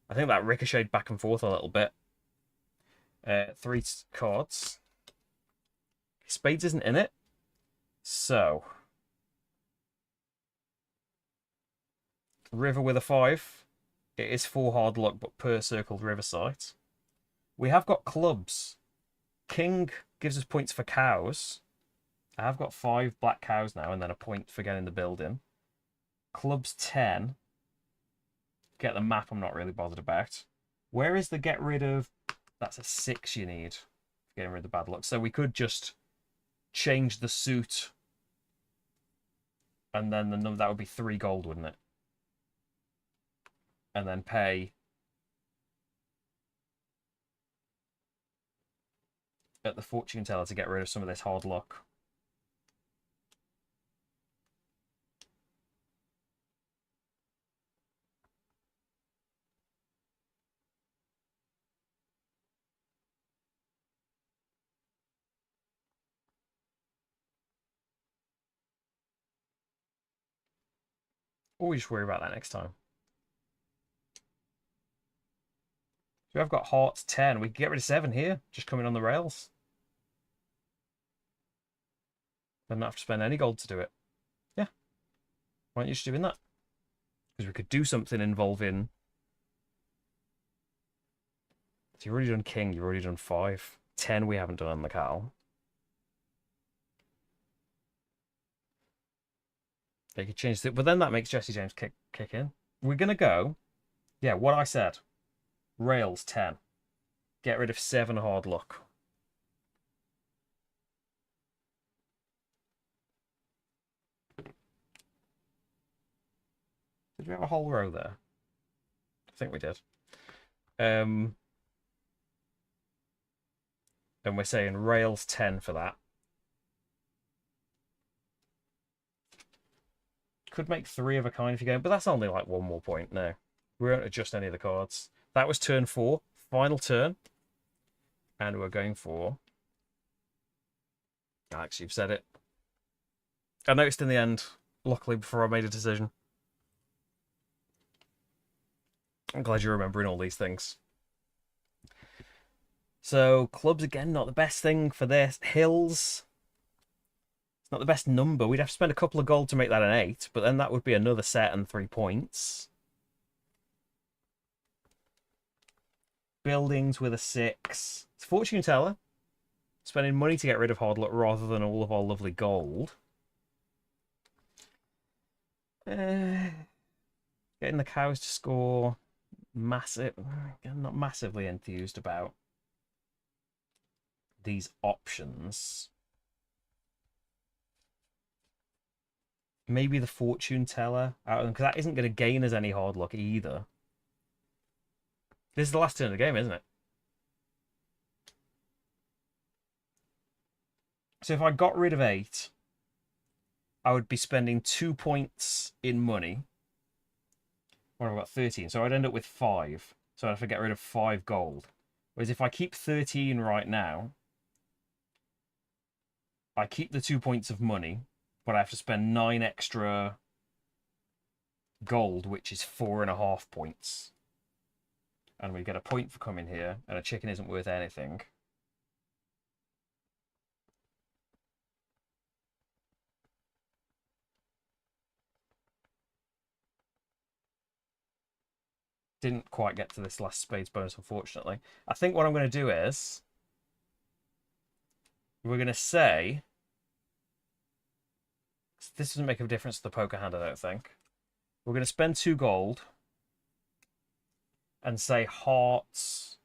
I think that ricocheted back and forth a little bit. 3 cards. Spades isn't in it. So... River with a 5. It is 4 hard luck, but per circled river site. We have got clubs. King gives us points for cows. I have got 5 black cows now, and then a point for getting the building. Clubs 10. Get the map I'm not really bothered about. Where is the get rid of... That's a 6 you need for getting rid of the bad luck. So we could just change the suit. And then the number that would be 3 gold, wouldn't it? And then pay at the fortune teller to get rid of some of this hard luck. Always worry about that next time. So I've got hearts 10. We can get rid of 7 here, just coming on the rails. Then not have to spend any gold to do it. Yeah. Why aren't you just doing that? Because we could do something involving... So you've already done king, you've already done 5. 10 we haven't done on the cow. They could change it, but then that makes Jesse James kick in. We're going to go... Yeah, what I said. Rails 10. Get rid of 7 hard luck. Did we have a whole row there? I think we did. And we're saying rails 10 for that. Could make 3 of a kind if you go, but that's only like 1 more point. No, we won't adjust any of the cards. That was turn 4, final turn. And we're going for... Alex, you've said it. I noticed in the end, luckily, before I made a decision. I'm glad you're remembering all these things. So, clubs, again, not the best thing for this. Hills, it's not the best number. We'd have to spend a couple of gold to make that an 8, but then that would be another set and 3 points. Buildings with a 6. It's fortune teller. Spending money to get rid of hard luck rather than all of our lovely gold. Getting the cows to score. Massive. I'm not massively enthused about. these options. Maybe the fortune teller out of them, because that isn't going to gain us any hard luck either. This is the last turn of the game, isn't it? So if I got rid of 8, I would be spending 2 points in money. What have I got? 13. So I'd end up with 5. So I'd have to get rid of 5 gold. Whereas if I keep 13 right now, I keep the 2 points of money, but I have to spend 9 extra gold, which is 4.5 points. And we get a point for coming here, and a chicken isn't worth anything. Didn't quite get to this last spades bonus, unfortunately. I think what I'm going to do is we're going to say this doesn't make a difference to the poker hand, I don't think. We're going to spend 2 gold and say hearts.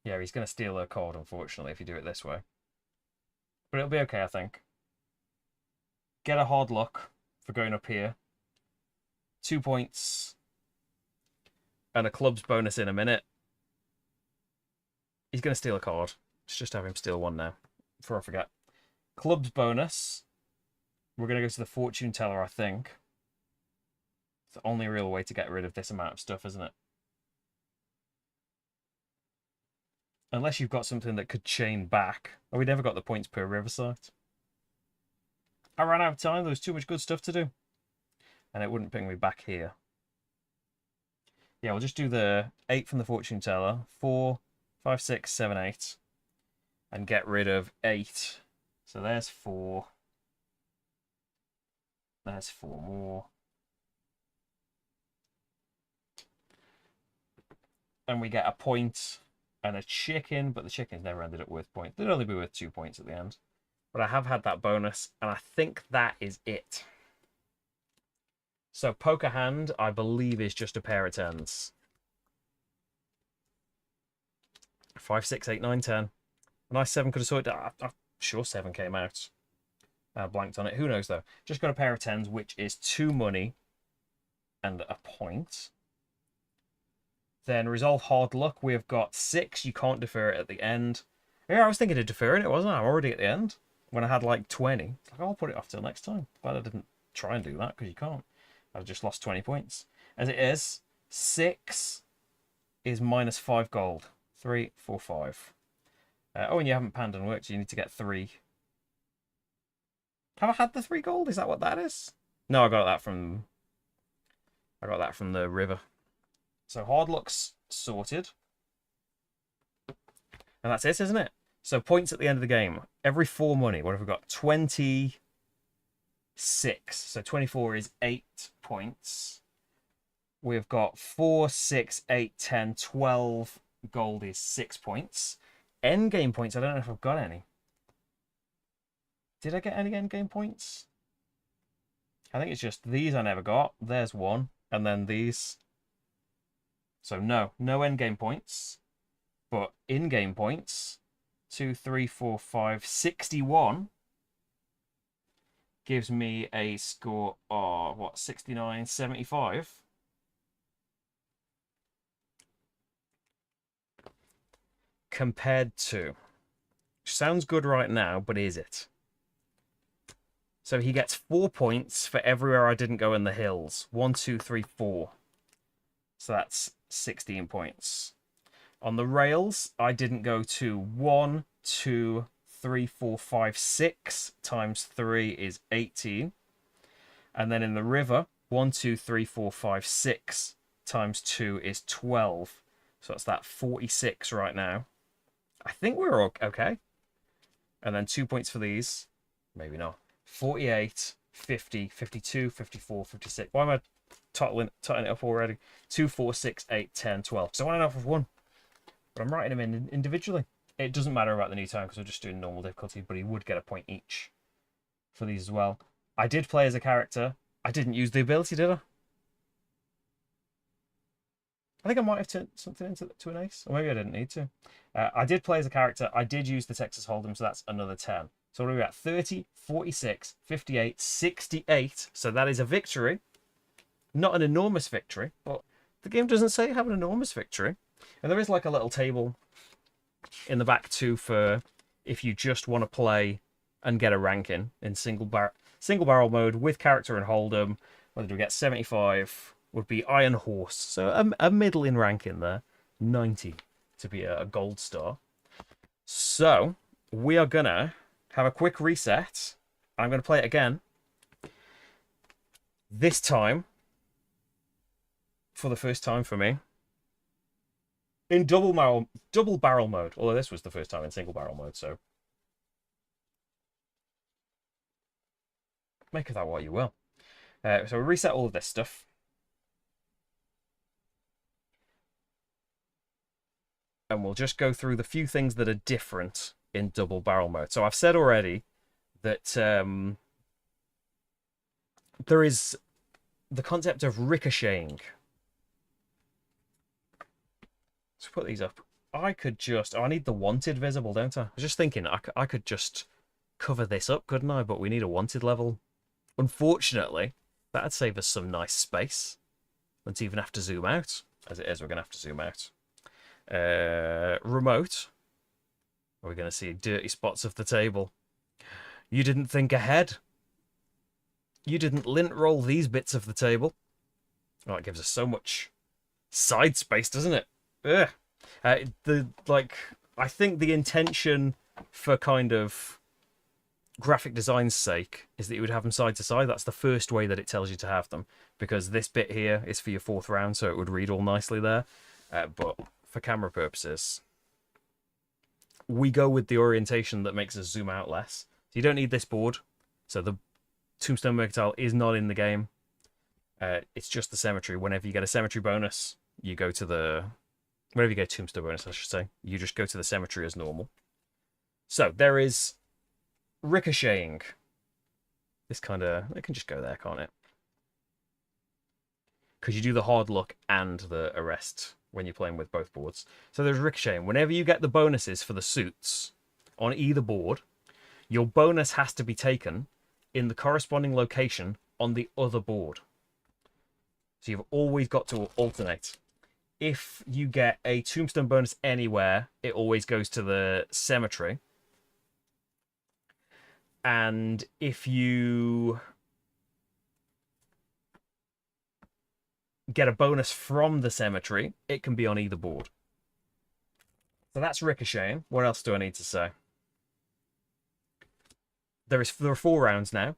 Yeah, he's going to steal a card, unfortunately, if you do it this way. But it'll be okay, I think. Get a hard luck for going up here. 2 points. And a clubs bonus in a minute. He's going to steal a card. Let's just have him steal one now, before I forget. Clubs bonus. We're going to go to the fortune teller, I think. It's the only real way to get rid of this amount of stuff, isn't it? Unless you've got something that could chain back. Oh, we never got the points per riverside. I ran out of time. There was too much good stuff to do. And it wouldn't bring me back here. Yeah, we'll just do the 8 from the fortune teller. 4, 5, 6, 7, 8. And get rid of 8. So there's 4. There's 4 more. And we get a point and a chicken, but the chicken's never ended up worth points. They'd only be worth 2 points at the end. But I have had that bonus, and I think that is it. So poker hand, I believe, is just a pair of 10s. 5, 6, 8, 9, 10. A nice 7 could have sorted out. I'm sure 7 came out. Blanked on it. Who knows, though? Just got a pair of 10s, which is 2 money and a point. Then resolve hard luck. We have got 6. You can't defer it at the end. Yeah, I was thinking of deferring it, wasn't I? I'm already at the end. When I had like 20. It's like, I'll put it off till next time. Glad I didn't try and do that, because you can't. I've just lost 20 points. As it is, 6 is minus 5 gold. 3, 4, 5. Oh, and you haven't panned and worked, so you need to get 3. Have I had the 3 gold? Is that what that is? No, I got that from the river. So hard luck's sorted. And that's it, isn't it? So points at the end of the game. Every 4 money. What have we got? 26. So 24 is 8 points. We've got 4, 6, 8, 10, 12. Gold is 6 points. End game points, I don't know if I've got any. Did I get any end game points? I think it's just these I never got. There's 1. And then these. So no end game points. But in-game points, 2, 3, 4, 5, 61 gives me a score of, what, 69, 75? Compared to, sounds good right now, but is it? So he gets 4 points for everywhere I didn't go in the hills. 1, 2, 3, 4. So that's 16 points. On the rails, I didn't go to 1, 2, 3, 4, 5, 6 times 3 is 18. And then in the river, 1, 2, 3, 4, 5, 6 times 2 is 12. So that's that 46 right now. I think we're okay. And then 2 points for these. Maybe not. 48, 50, 52, 54, 56. Why am I totting it up already? 2, 4, 6, 8, 10, 12. So I don't know if I've won. But I'm writing them in individually. It doesn't matter about the new time because we're just doing normal difficulty, but he would get a point each for these as well. I did play as a character. I didn't use the ability, did I? I think I might have turned something into to an ace, or maybe I didn't need to. I did play as a character. I did use the Texas Hold'em, so that's another 10. So what are we at? 30, 46, 58, 68. So that is a victory. Not an enormous victory, but the game doesn't say you have an enormous victory. And there is like a little table in the back too for if you just want to play and get a ranking in single barrel mode with character and Hold'em. Whether do we get 75 would be Iron Horse, so a middling ranking there, 90 to be a gold star. So we are gonna have a quick reset. I'm gonna play it again. This time, for the first time for me, in double barrel mode. Although this was the first time in single barrel mode, so make of that what you will. So we reset all of this stuff. And we'll just go through the few things that are different in double barrel mode. So I've said already that there is the concept of ricocheting. Let's put these up. I could just... Oh, I need the wanted visible, don't I? I was just thinking I could just cover this up, couldn't I? But we need a wanted level. Unfortunately, that'd save us some nice space. Wouldn't even have to zoom out. As it is, we're going to have to zoom out. Remote. We're going to see dirty spots of the table. You didn't think ahead. You didn't lint roll these bits of the table. Oh, it gives us so much side space, doesn't it? Ugh. I think the intention for kind of graphic design's sake is that you would have them side to side. That's the first way that it tells you to have them, because this bit here is for your fourth round, so it would read all nicely there. But for camera purposes, we go with the orientation that makes us zoom out less. So you don't need this board. So the Tombstone Mercantile is not in the game. It's just the Cemetery. Whenever you get a Cemetery bonus, you go to the... Whenever you get a Tombstone bonus, I should say, you just go to the Cemetery as normal. So there is ricocheting. This kind of... It can just go there, can't it? Because you do the hard luck and the arrest when you're playing with both boards. So there's ricocheting. Whenever you get the bonuses for the suits on either board, your bonus has to be taken in the corresponding location on the other board. So you've always got to alternate. If you get a Tombstone bonus anywhere, it always goes to the Cemetery. And if you get a bonus from the Cemetery, it can be on either board. So that's ricocheting. What else do I need to say? There are 4 rounds now,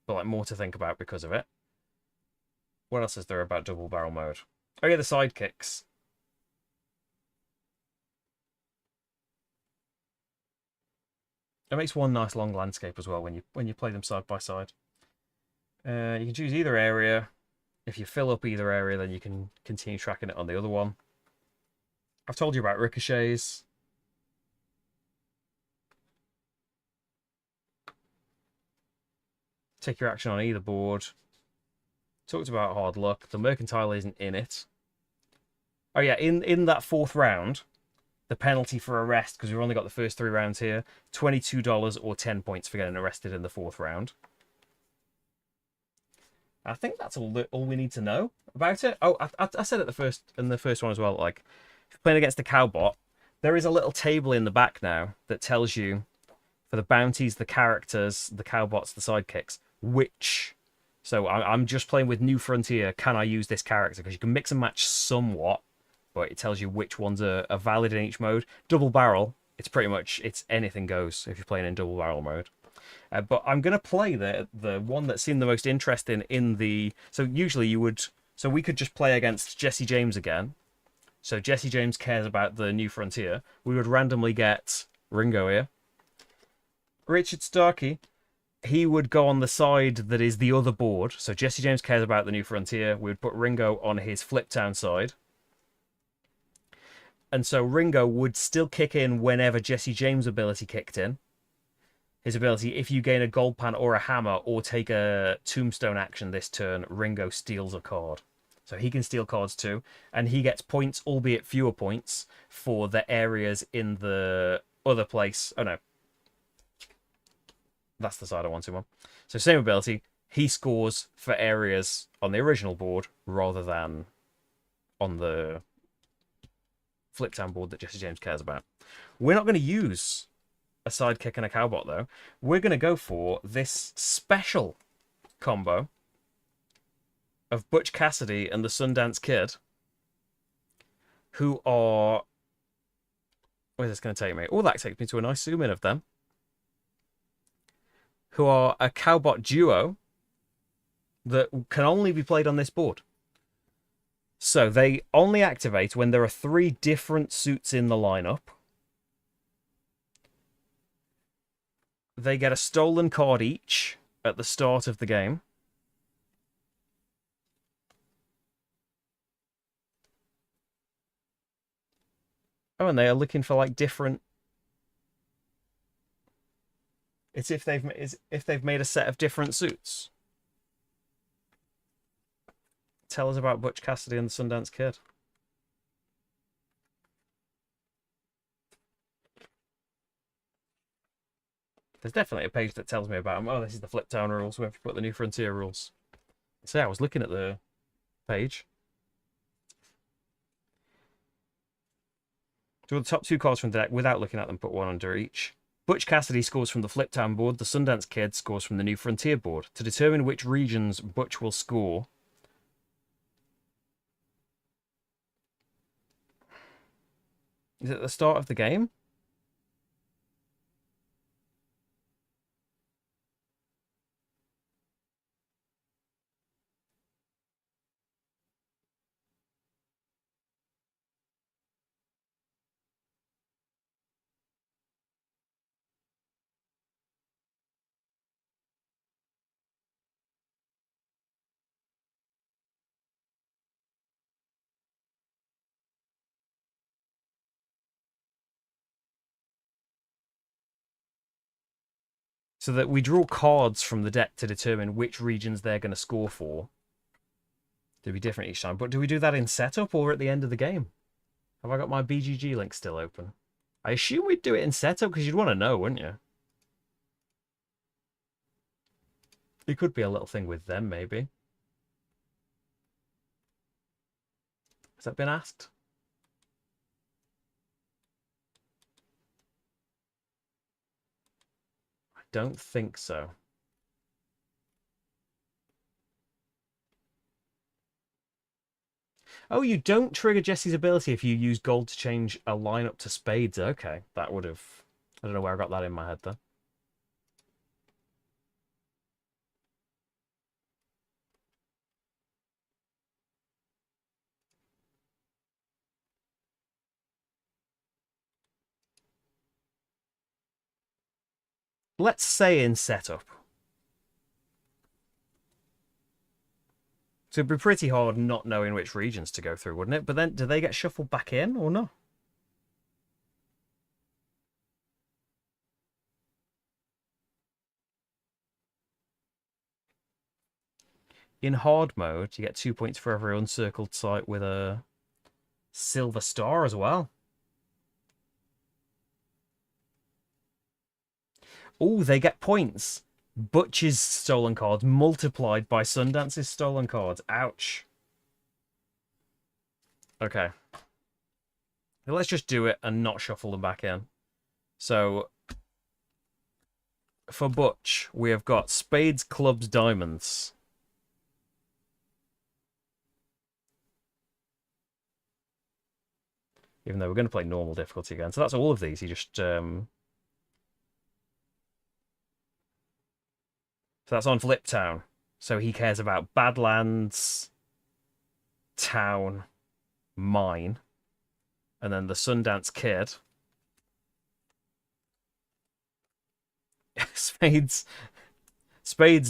but like more to think about because of it. What else is there about double barrel mode? Oh yeah, the sidekicks. It makes one nice long landscape as well when you play them side by side. You can choose either area. If you fill up either area, then you can continue tracking it on the other one. I've told you about ricochets. Take your action on either board. Talked about hard luck. The Mercantile isn't in it. Oh yeah, in that 4th round, the penalty for arrest, because we've only got the first 3 rounds here, $22 or 10 points for getting arrested in the 4th round. I think that's all we need to know about it. Oh, I said it in the first one as well. Like, if you're playing against the Cowbot, there is a little table in the back now that tells you for the bounties, the characters, the Cowbots, the sidekicks, which... So I'm just playing with New Frontier. Can I use this character? Because you can mix and match somewhat, but it tells you which ones are valid in each mode. Double barrel, it's pretty much, it's anything goes if you're playing in double barrel mode. But I'm going to play the one that seemed the most interesting in the... So usually you would... So we could just play against Jesse James again. So Jesse James cares about the New Frontier. We would randomly get Ringo here. Richard Starkey, he would go on the side that is the other board. So Jesse James cares about the New Frontier. We would put Ringo on his Fliptown side. And so Ringo would still kick in whenever Jesse James' ability kicked in. His ability, if you gain a gold pan or a hammer or take a tombstone action this turn, Ringo steals a card. So he can steal cards too, and he gets points, albeit fewer points, for the areas in the other place. Oh no, that's the side I want him on. So same ability, he scores for areas on the original board rather than on the Fliptown board that Jesse James cares about. We're not going to use a sidekick and a cowbot though. We're going to go for this special combo of Butch Cassidy and the Sundance Kid, who are... Where's this going to take me? Oh, that takes me to a nice zoom in of them. Who are a cowbot duo that can only be played on this board. So they only activate when there are 3 different suits in the lineup. They get a stolen card each at the start of the game. Oh, and they are looking for like different... It's if they've made a set of different suits. Tell us about Butch Cassidy and the Sundance Kid. There's definitely a page that tells me about them. Oh, this is the Fliptown rules. We have to put the New Frontier rules. So yeah, I was looking at the page. Draw the top 2 cards from the deck without looking at them. Put 1 under each. Butch Cassidy scores from the Fliptown board. The Sundance Kid scores from the New Frontier board. To determine which regions Butch will score, is it at the start of the game? So that we draw cards from the deck to determine which regions they're going to score for. They'll be different each time. But do we do that in setup or at the end of the game? Have I got my BGG link still open? I assume we'd do it in setup because you'd want to know, wouldn't you? It could be a little thing with them, maybe. Has that been asked? I don't think so. Oh, you don't trigger Jesse's ability if you use gold to change a lineup to spades. Okay, that would have... I don't know where I got that in my head, though. Let's say in setup. So it'd be pretty hard not knowing which regions to go through, wouldn't it? But then, do they get shuffled back in or not? In hard mode, you get 2 points for every uncircled site with a silver star as well. Oh, they get points. Butch's stolen cards multiplied by Sundance's stolen cards. Ouch. Okay. Let's just do it and not shuffle them back in. So, for Butch, we have got spades, clubs, diamonds. Even though we're going to play normal difficulty again. So that's all of these. He just... So that's on Fliptown. So he cares about Badlands, Town, Mine, and then the Sundance Kid. Spades,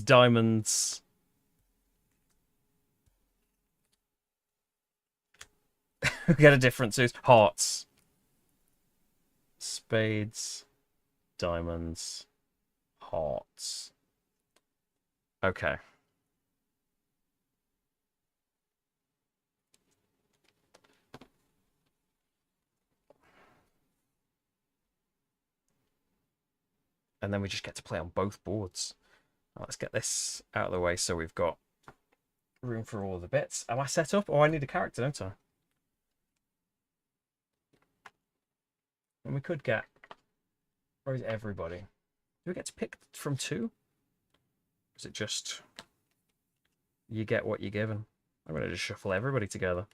diamonds. Get a different suit. Hearts. Spades, diamonds, hearts. Okay. And then we just get to play on both boards. Right, let's get this out of the way so we've got room for all of the bits. Am I set up? Oh, I need a character, don't I? And we could get... Where is everybody? Do we get to pick from 2? Or is it just... You get what you're given? I'm going to just shuffle everybody together.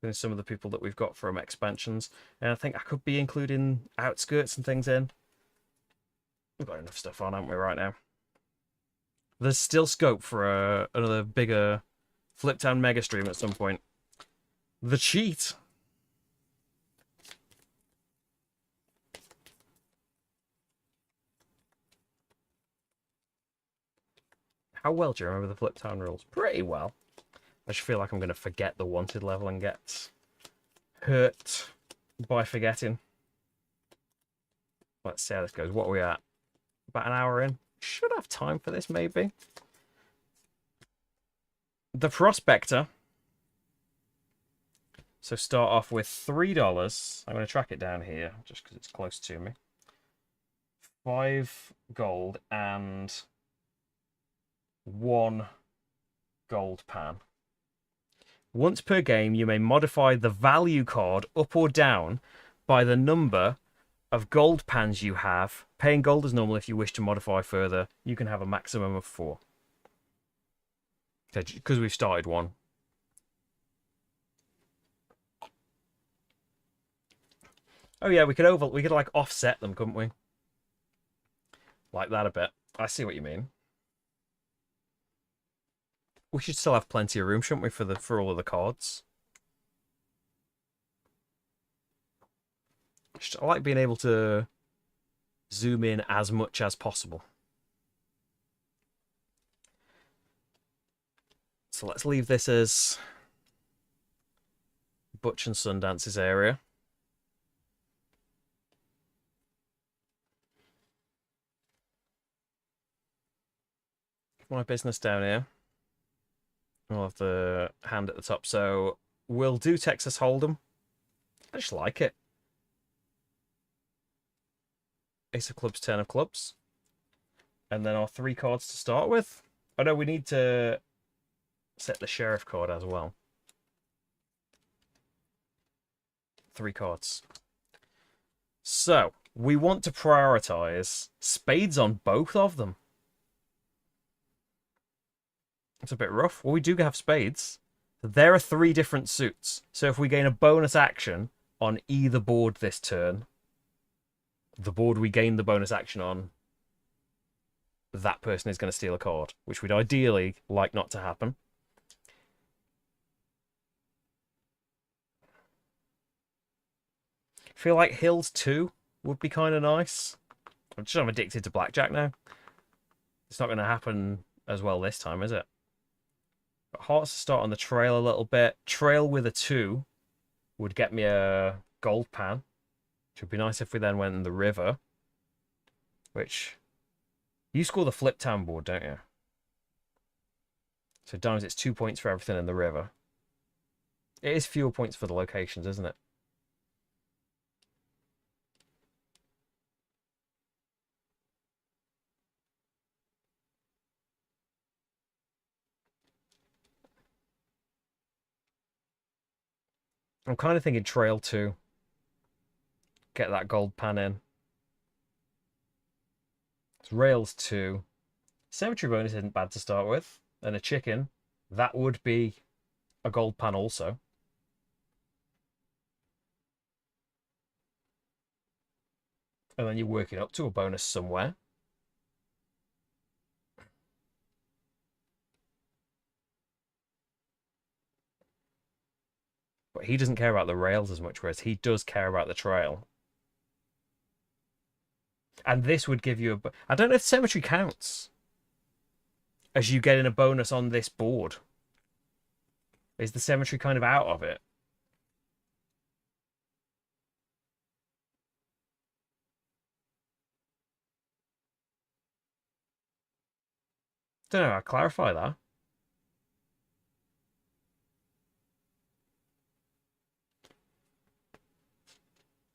There's some of the people that we've got from expansions. And I think I could be including outskirts and things in. We've got enough stuff on, haven't we, right now? There's still scope for another bigger Fliptown mega stream at some point. The cheat. How well do you remember the Fliptown rules? Pretty well. I just feel like I'm going to forget the wanted level and get hurt by forgetting. Let's see how this goes. What are we at? About an hour in. Should have time for this, maybe. The Prospector. So start off with $3. I'm going to track it down here, just because it's close to me. 5 gold and 1 gold pan. Once per game, you may modify the value card up or down by the number of gold pans you have. Paying gold is normal. If you wish to modify further, you can have a maximum of 4. Because we've started 1. Oh yeah, we could like offset them, couldn't we? Like that a bit. I see what you mean. We should still have plenty of room, shouldn't we, for all of the cards? I like being able to zoom in as much as possible. So let's leave this as Butch and Sundance's area. My business down here. We'll have the hand at the top. So we'll do Texas Hold'em. I just like it. Ace of Clubs, 10 of Clubs. And then our 3 cards to start with. Oh no, we need to set the Sheriff card as well. 3 cards. So, we want to prioritize spades on both of them. It's a bit rough. Well, we do have spades. There are 3 different suits. So if we gain a bonus action on either board this turn, the board we gain the bonus action on, that person is going to steal a card, which we'd ideally like not to happen. I feel like Hills 2 would be kind of nice. I'm addicted to blackjack now. It's not going to happen as well this time, is it? But hearts to start on the trail a little bit. Trail with a 2 would get me a gold pan. Which would be nice if we then went in the river. Which... You score the Fliptown board, don't you? So diamonds, it's 2 points for everything in the river. It is fewer points for the locations, isn't it? I'm kind of thinking trail 2. Get that gold pan in. It's rails 2. Cemetery bonus isn't bad to start with. And a chicken, that would be a gold pan also. And then you're working up to a bonus somewhere. But he doesn't care about the rails as much, whereas he does care about the trail. And this would give you a... I don't know if cemetery counts as you getting a bonus on this board. Is the cemetery kind of out of it? Don't know. I'll clarify that.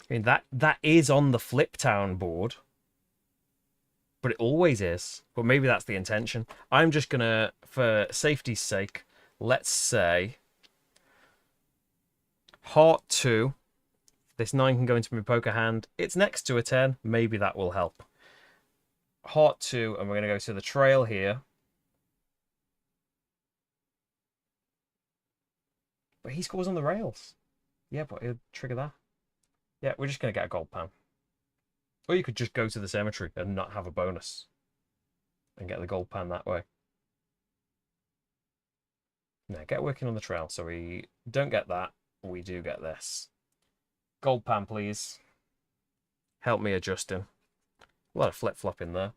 I mean, that is on the Fliptown board. But it always is. But maybe that's the intention. I'm just gonna, for safety's sake, let's say Heart 2. This 9 can go into my poker hand. It's next to a 10. Maybe that will help. Heart 2, and we're going to go to the trail here. But he scores on the rails. Yeah, but he'll trigger that. Yeah, we're just going to get a gold pan. Or you could just go to the cemetery and not have a bonus. And get the gold pan that way. Now, get working on the trail. So we don't get that. We do get this. Gold pan, please. Help me adjusting. A lot of flip-flop in there.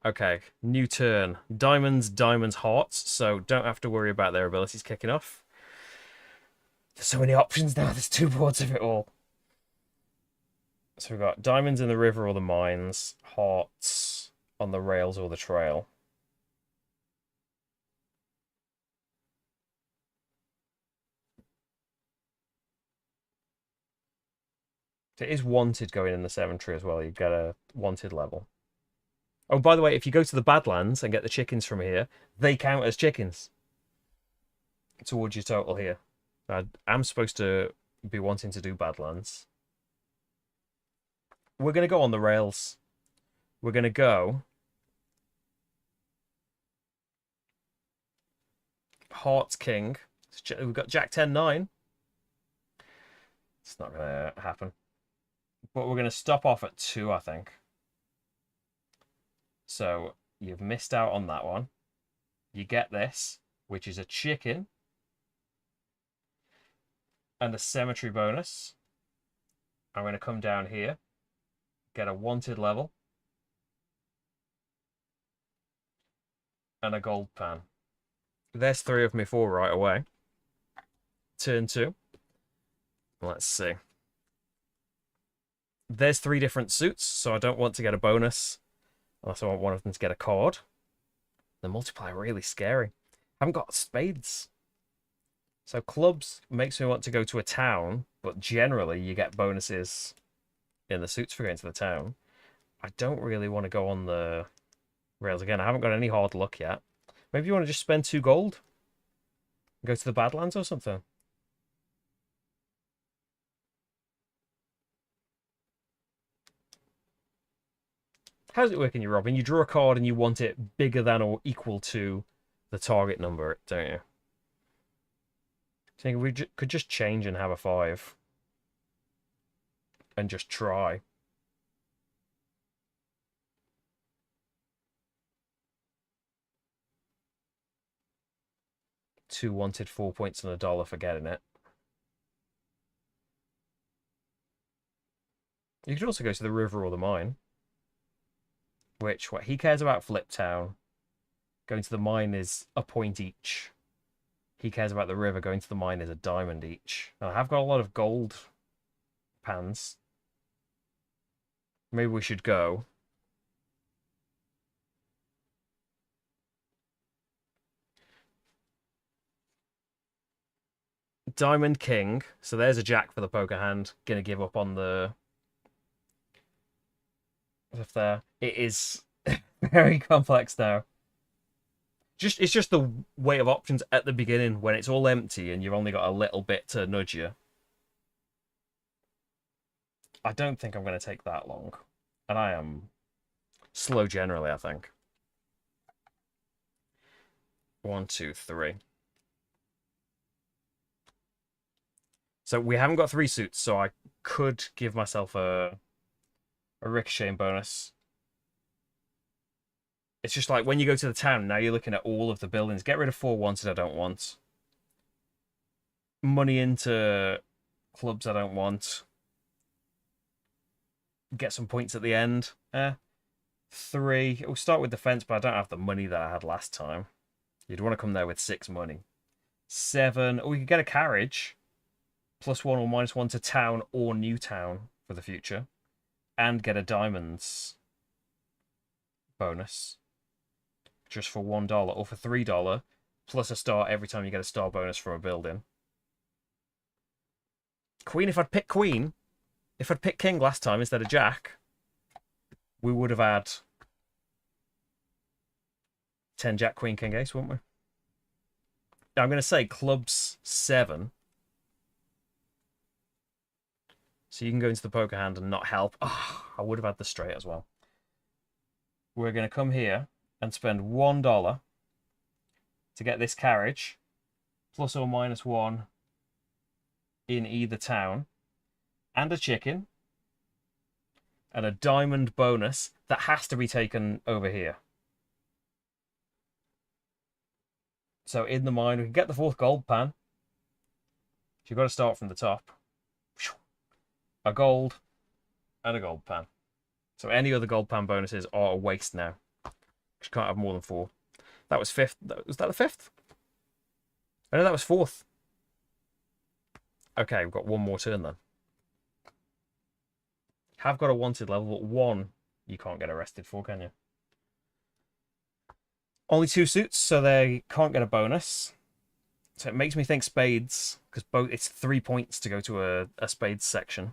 Okay, new turn. Diamonds, diamonds, hearts. So don't have to worry about their abilities kicking off. There's so many options now. There's 2 boards of it all. So we've got diamonds in the river or the mines. Hearts on the rails or the trail. It is wanted going in the cemetery as well. You get a wanted level. Oh, by the way, if you go to the Badlands and get the chickens from here, they count as chickens towards your total here. I'm supposed to be wanting to do Badlands. We're going to go on the rails. We're going to go Hearts King. We've got Jack 10-9. It's not going to happen. But we're going to stop off at 2, I think. So you've missed out on that one. You get this, which is a chicken and a cemetery bonus. I'm going to come down here, get a wanted level and a gold pan. There's 3 of me 4 right away. Turn 2. Let's see. There's 3 different suits, so I don't want to get a bonus unless I want one of them to get a card. The multiplier really scary. I haven't got spades. So clubs makes me want to go to a town, but generally you get bonuses in the suits for going to the town. I don't really want to go on the rails again. I haven't got any hard luck yet. Maybe you want to just spend 2 gold? Go to the Badlands or something? How's it working, you Robin? You draw a card and you want it bigger than or equal to the target number, don't you? I think we could just change and have a 5. And just try. Two wanted, 4 points and $1 for getting it. You could also go to the river or the mine. Which, what he cares about Fliptown. Going to the mine is a point each. He cares about the river. Going to the mine is a diamond each. And I have got a lot of gold pans. Maybe we should go. Diamond King. So there's a jack for the poker hand. Gonna give up on the stuff there. It is very complex now. It's just the way of options at the beginning when it's all empty and you've only got a little bit to nudge you. I don't think I'm going to take that long. And I am slow generally, I think. 1, 2, 3. So we haven't got 3 suits, so I could give myself a ricochet bonus. It's just like when you go to the town, now you're looking at all of the buildings. Get rid of 4 wanted I don't want. Money into clubs I don't want. Get some points at the end. 3. We'll start with defense, but I don't have the money that I had last time. You'd want to come there with 6 money. 7. Oh, we could get a carriage. +1 or -1 to town or new town for the future. And get a diamonds bonus. Just for $1 or for $3. Plus a star every time you get a star bonus from a building. Queen, if I'd picked Queen. If I'd picked King last time instead of Jack. we would have had 10 Jack, Queen, King, Ace, wouldn't we? I'm going to say clubs 7. So you can go into the poker hand and not help. Oh, I would have had the straight as well. We're going to come here and spend $1 to get this carriage, plus or minus 1 in either town, and a chicken, and a diamond bonus that has to be taken over here. So in the mine, we can get the 4th gold pan. So you've got to start from the top. A gold and a gold pan. So any other gold pan bonuses are a waste now. You can't have more than 4. That was 5th. Was that the 5th? I know that was 4th. Okay, we've got one more turn then. Have got a wanted level, but 1 you can't get arrested for, can you? Only 2 suits, so they can't get a bonus. So it makes me think spades, because both it's 3 points to go to a spades section.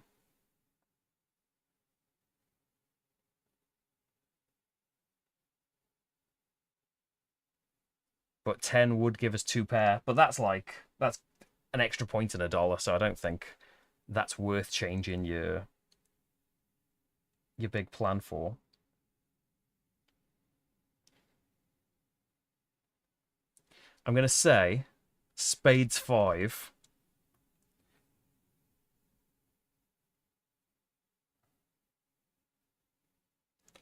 But 10 would give us 2 pair. But that's an extra point and $1, so I don't think that's worth changing your big plan for. I'm going to say spades 5.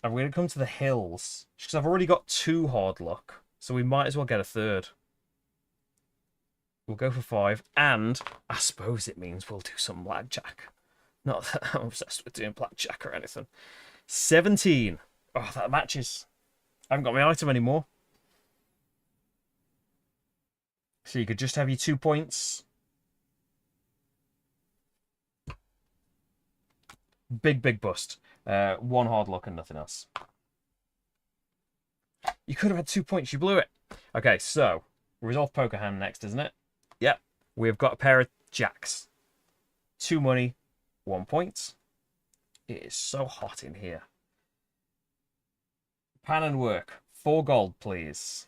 And we're going to come to the hills, because I've already got 2 hard luck, so we might as well get a 3rd. We'll go for 5, and I suppose it means we'll do some blackjack. Not that I'm obsessed with doing blackjack or anything. 17. Oh, that matches. I haven't got my item anymore. So you could just have your 2 points. Big bust. 1 hard luck and nothing else. You could have had 2 points. You blew it. Okay, so resolve poker hand next, isn't it? Yep. We've got a pair of jacks. 2 money, 1 point. It is so hot in here. Pan and work. 4 gold, please.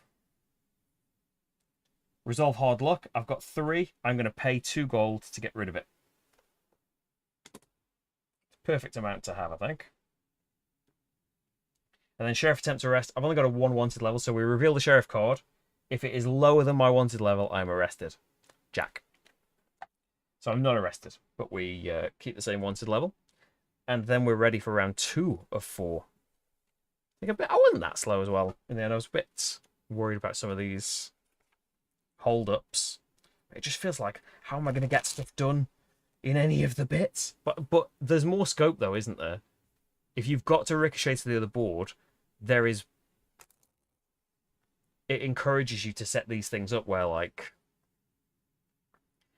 Resolve hard luck. I've got 3. I'm going to pay 2 gold to get rid of it. Perfect amount to have, I think. And then sheriff attempt to arrest. I've only got a 1 wanted level, so we reveal the sheriff card. If it is lower than my wanted level, I'm arrested. Jack. So I'm not arrested, but we keep the same wanted level. And then we're ready for round 2 of 4. I wasn't that slow as well in the end. I was a bit worried about some of these hold-ups. It just feels like, how am I going to get stuff done in any of the bits? But there's more scope, though, isn't there? If you've got to ricochet to the other board, there is... It encourages you to set these things up where, like,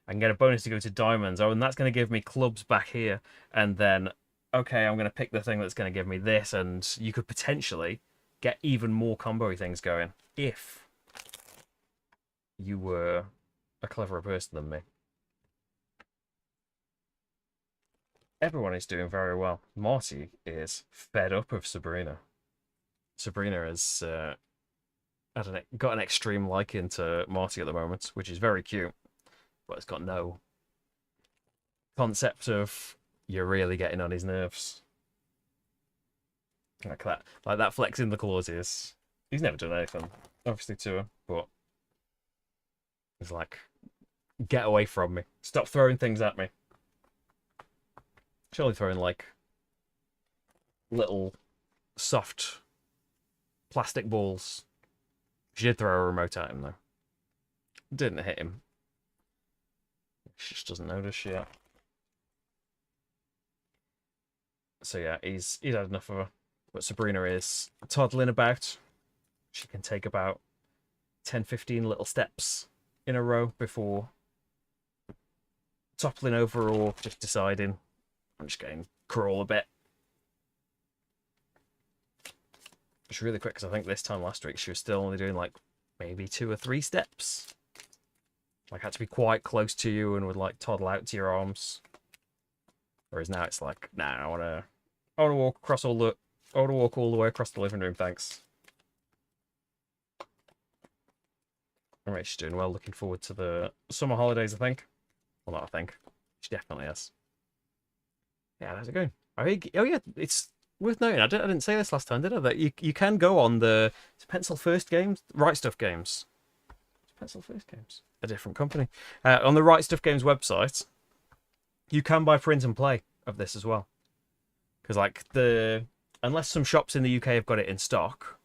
I can get a bonus to go to diamonds. Oh, and that's going to give me clubs back here. And then, okay, I'm going to pick the thing that's going to give me this. And you could potentially get even more combo things going if you were a cleverer person than me. Everyone is doing very well. Marty is fed up of Sabrina. Sabrina has got an extreme liking to Marty at the moment, which is very cute. But it's got no concept of you're really getting on his nerves. Like that flexing the clauses. He's never done anything, obviously, to her, but he's like, get away from me. Stop throwing things at me. Surely throwing, like, little soft plastic balls. She did throw a remote at him, though. Didn't hit him. She just doesn't notice yet. So yeah, he's had enough of her. But Sabrina is toddling about. She can take about 10, 15 little steps in a row before toppling over or just deciding, I'm just going to crawl a bit. It's really quick, because I think this time last week she was still only doing like maybe 2 or 3 steps. Like, had to be quite close to you and would like toddle out to your arms. Whereas now it's like, nah, I wanna walk across all I want to walk all the way across the living room, thanks. Alright, she's doing well. Looking forward to the summer holidays, I think. Well, not I think. She definitely is. Yeah, how's it going? I think, oh yeah, it's worth noting. I didn't say this last time, did I? That you can go on the Pencil First Games, Right Stuff Games. Pencil First Games, a different company. On the Right Stuff Games website, you can buy print and play of this as well. Because like unless some shops in the UK have got it in stock,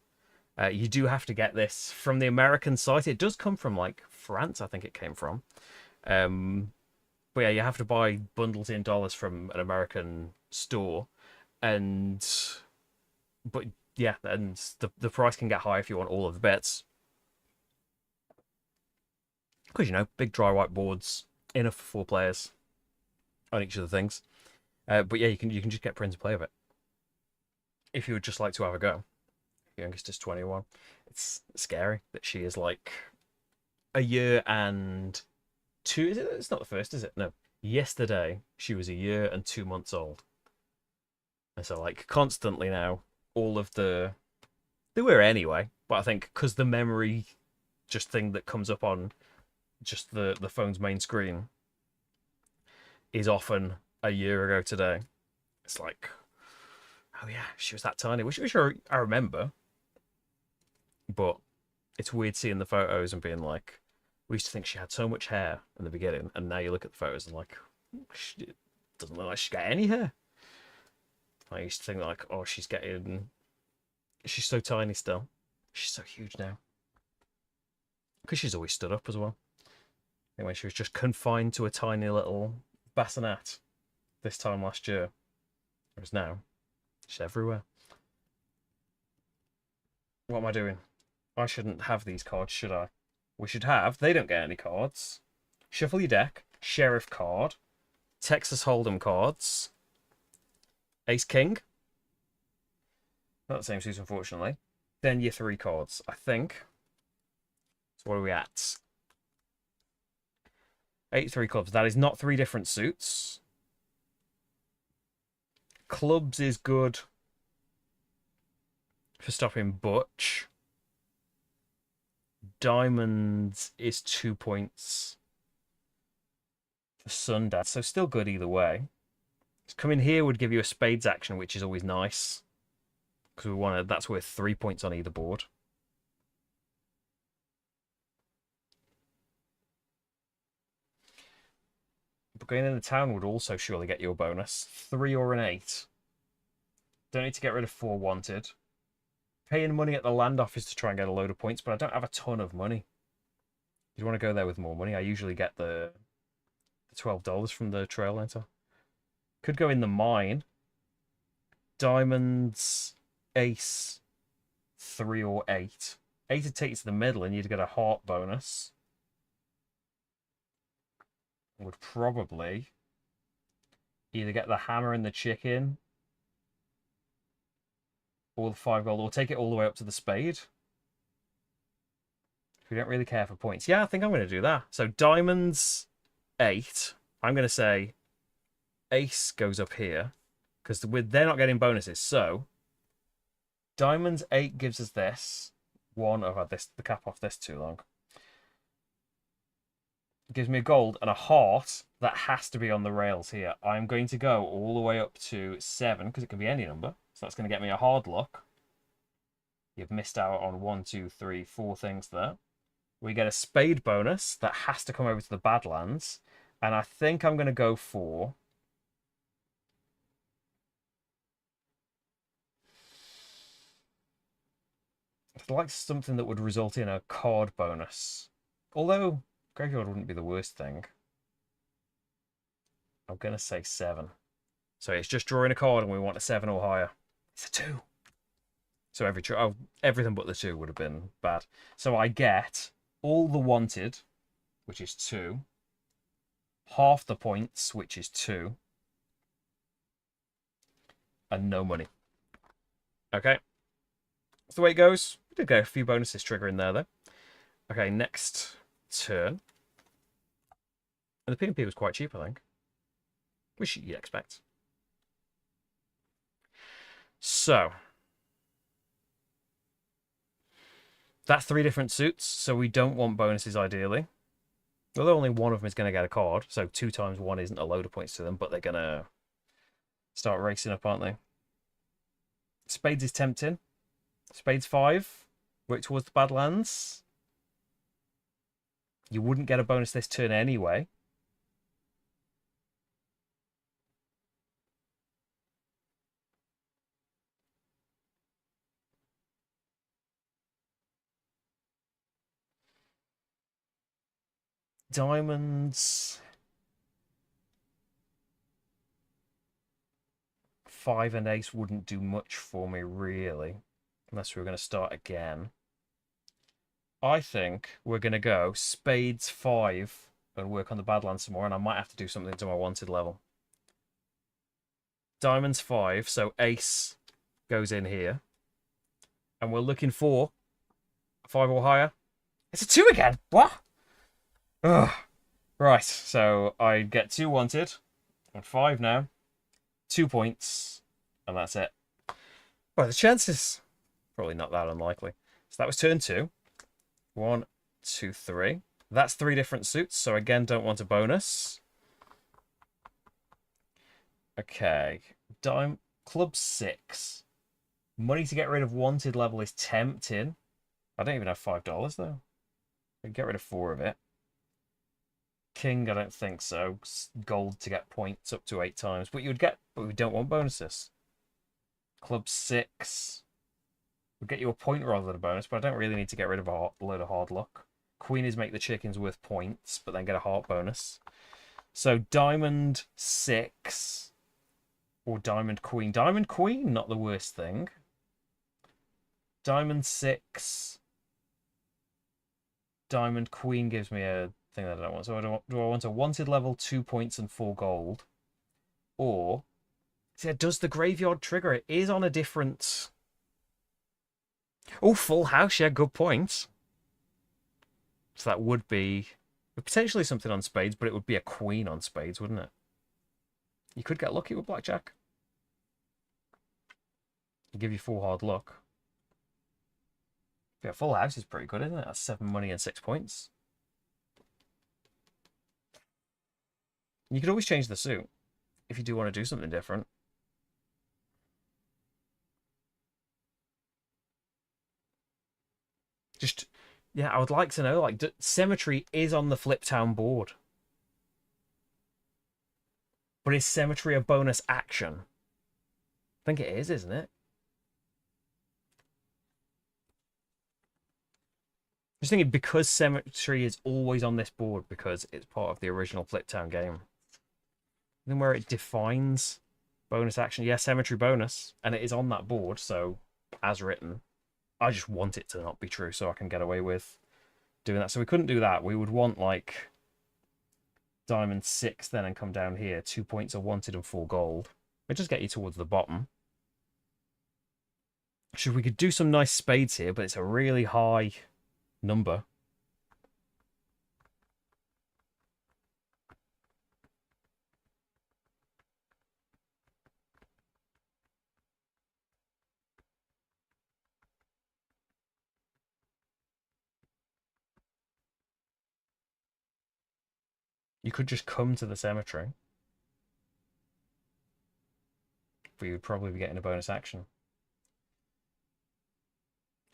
you do have to get this from the American site. It does come from like France, I think it came from. But yeah, you have to buy bundles in dollars from an American store, but yeah, and the price can get high if you want all of the bits. Because big dry white boards, enough for 4 players on each of the things. But yeah, you can just get print and play of it if you would just like to have a go. Your youngest is 21. It's scary that she is like a year and 2. Is it? It's not the first, is it? No. Yesterday she was a year and 2 months old, and so like constantly now, all of they were anyway. But I think because the memory just thing that comes up on just the phone's main screen is often a year ago today. It's like, oh yeah, she was that tiny, which I remember. But it's weird seeing the photos and being like, we used to think she had so much hair in the beginning, and now you look at the photos and like, she doesn't look like she's got any hair. I used to think like, oh, she's so tiny still. She's so huge now. Because she's always stood up as well. And when she was just confined to a tiny little bassinet this time last year, whereas now she's everywhere. What am I doing? I shouldn't have these cards, should I? We should have. They don't get any cards. Shuffle your deck. Sheriff card. Texas Hold'em cards. Ace King. Not the same suit, unfortunately. Then your 3 cards, I think. So what are we at? 8 3 clubs. That is not 3 different suits. Clubs is good for stopping Butch. Diamonds is 2 points for Sundance, so still good either way. Coming here would give you a spades action, which is always nice, because that's worth 3 points on either board. But going into town would also surely get you a bonus. 3 or an 8. Don't need to get rid of 4 wanted. Paying money at the land office to try and get a load of points, but I don't have a ton of money. You'd want to go there with more money. I usually get the $12 from the trail enter. Could go in the mine. Diamonds, ace, 3 or 8. 8 would take you to the middle and you'd get a heart bonus. Would probably either get the hammer and the chicken or the 5 gold, or take it all the way up to the spade. If we don't really care for points. Yeah, I think I'm going to do that. So diamonds, 8. I'm going to say ace goes up here, because they're not getting bonuses. So diamonds, 8 gives us this. 1, I've had the cap off this too long. It gives me a gold and a heart that has to be on the rails here. I'm going to go all the way up to 7, because it can be any number. So that's going to get me a hard luck. You've missed out on 1, 2, 3, 4 things there. We get a spade bonus that has to come over to the Badlands. And I think I'm going to go for... I'd like something that would result in a card bonus. Although, graveyard wouldn't be the worst thing. I'm going to say 7. So it's just drawing a card and we want a 7 or higher. It's a 2. So everything but the 2 would have been bad. So I get all the wanted, which is 2. Half the points, which is 2. And no money. Okay. That's the way it goes. We did get a few bonuses triggering there, though. Okay, next turn. And the P&P was quite cheap, I think. Which you'd expect. So, That's 3 different suits, so we don't want bonuses ideally. Although only one of them is going to get a card, so 2 times 1 isn't a load of points to them, but they're going to start racing up, aren't they? Spades is tempting. Spades 5. Work towards the Badlands. You wouldn't get a bonus this turn anyway. Diamonds. 5 and ace wouldn't do much for me, really. Unless we were going to start again. I think we're going to go spades 5 and work on the Badlands some more, and I might have to do something to my wanted level. Diamonds 5, so ace goes in here. And we're looking for a 5 or higher. It's a 2 again! What? Ugh. Right, so I get 2 wanted. And 5 now. 2 points. And that's it. Well, the chances... Probably not that unlikely. So that was turn 2. 1, 2, 3. That's 3 different suits, so again, don't want a bonus. Okay. Club 6. Money to get rid of wanted level is tempting. I don't even have $5, though. I can get rid of 4 of it. King, I don't think so. Gold to get points up to 8 times. But we don't want bonuses. Club 6. We'll get you a point rather than a bonus, but I don't really need to get rid of a load of hard luck. Queen is make the chickens worth points, but then get a heart bonus. So diamond 6 or diamond queen. Diamond queen, not the worst thing. Diamond 6. Diamond queen gives me a thing that I don't want. So do I want a wanted level, 2 points and 4 gold? Or, see, does the graveyard trigger? It is on a different... Oh, full house, yeah, good points. So that would be potentially something on spades, but it would be a queen on spades, wouldn't it? You could get lucky with blackjack. It'll give you 4 hard luck. Yeah, full house is pretty good, isn't it? That's 7 money and 6 points. You could always change the suit if you do want to do something different. Just, yeah, I would like to know, like, Symmetry is on the Fliptown board. But is Symmetry a bonus action? I think it is, isn't it? Just thinking, because Symmetry is always on this board because it's part of the original Fliptown game. Then where it defines bonus action, yeah, Symmetry bonus, and it is on that board, so as written. I just want it to not be true so I can get away with doing that. So we couldn't do that. We would want, like, diamond 6 then and come down here. 2 points are wanted and 4 gold. It just get you towards the bottom. So we could do some nice spades here, but it's a really high number. You could just come to the Cemetery. But you would probably be getting a bonus action.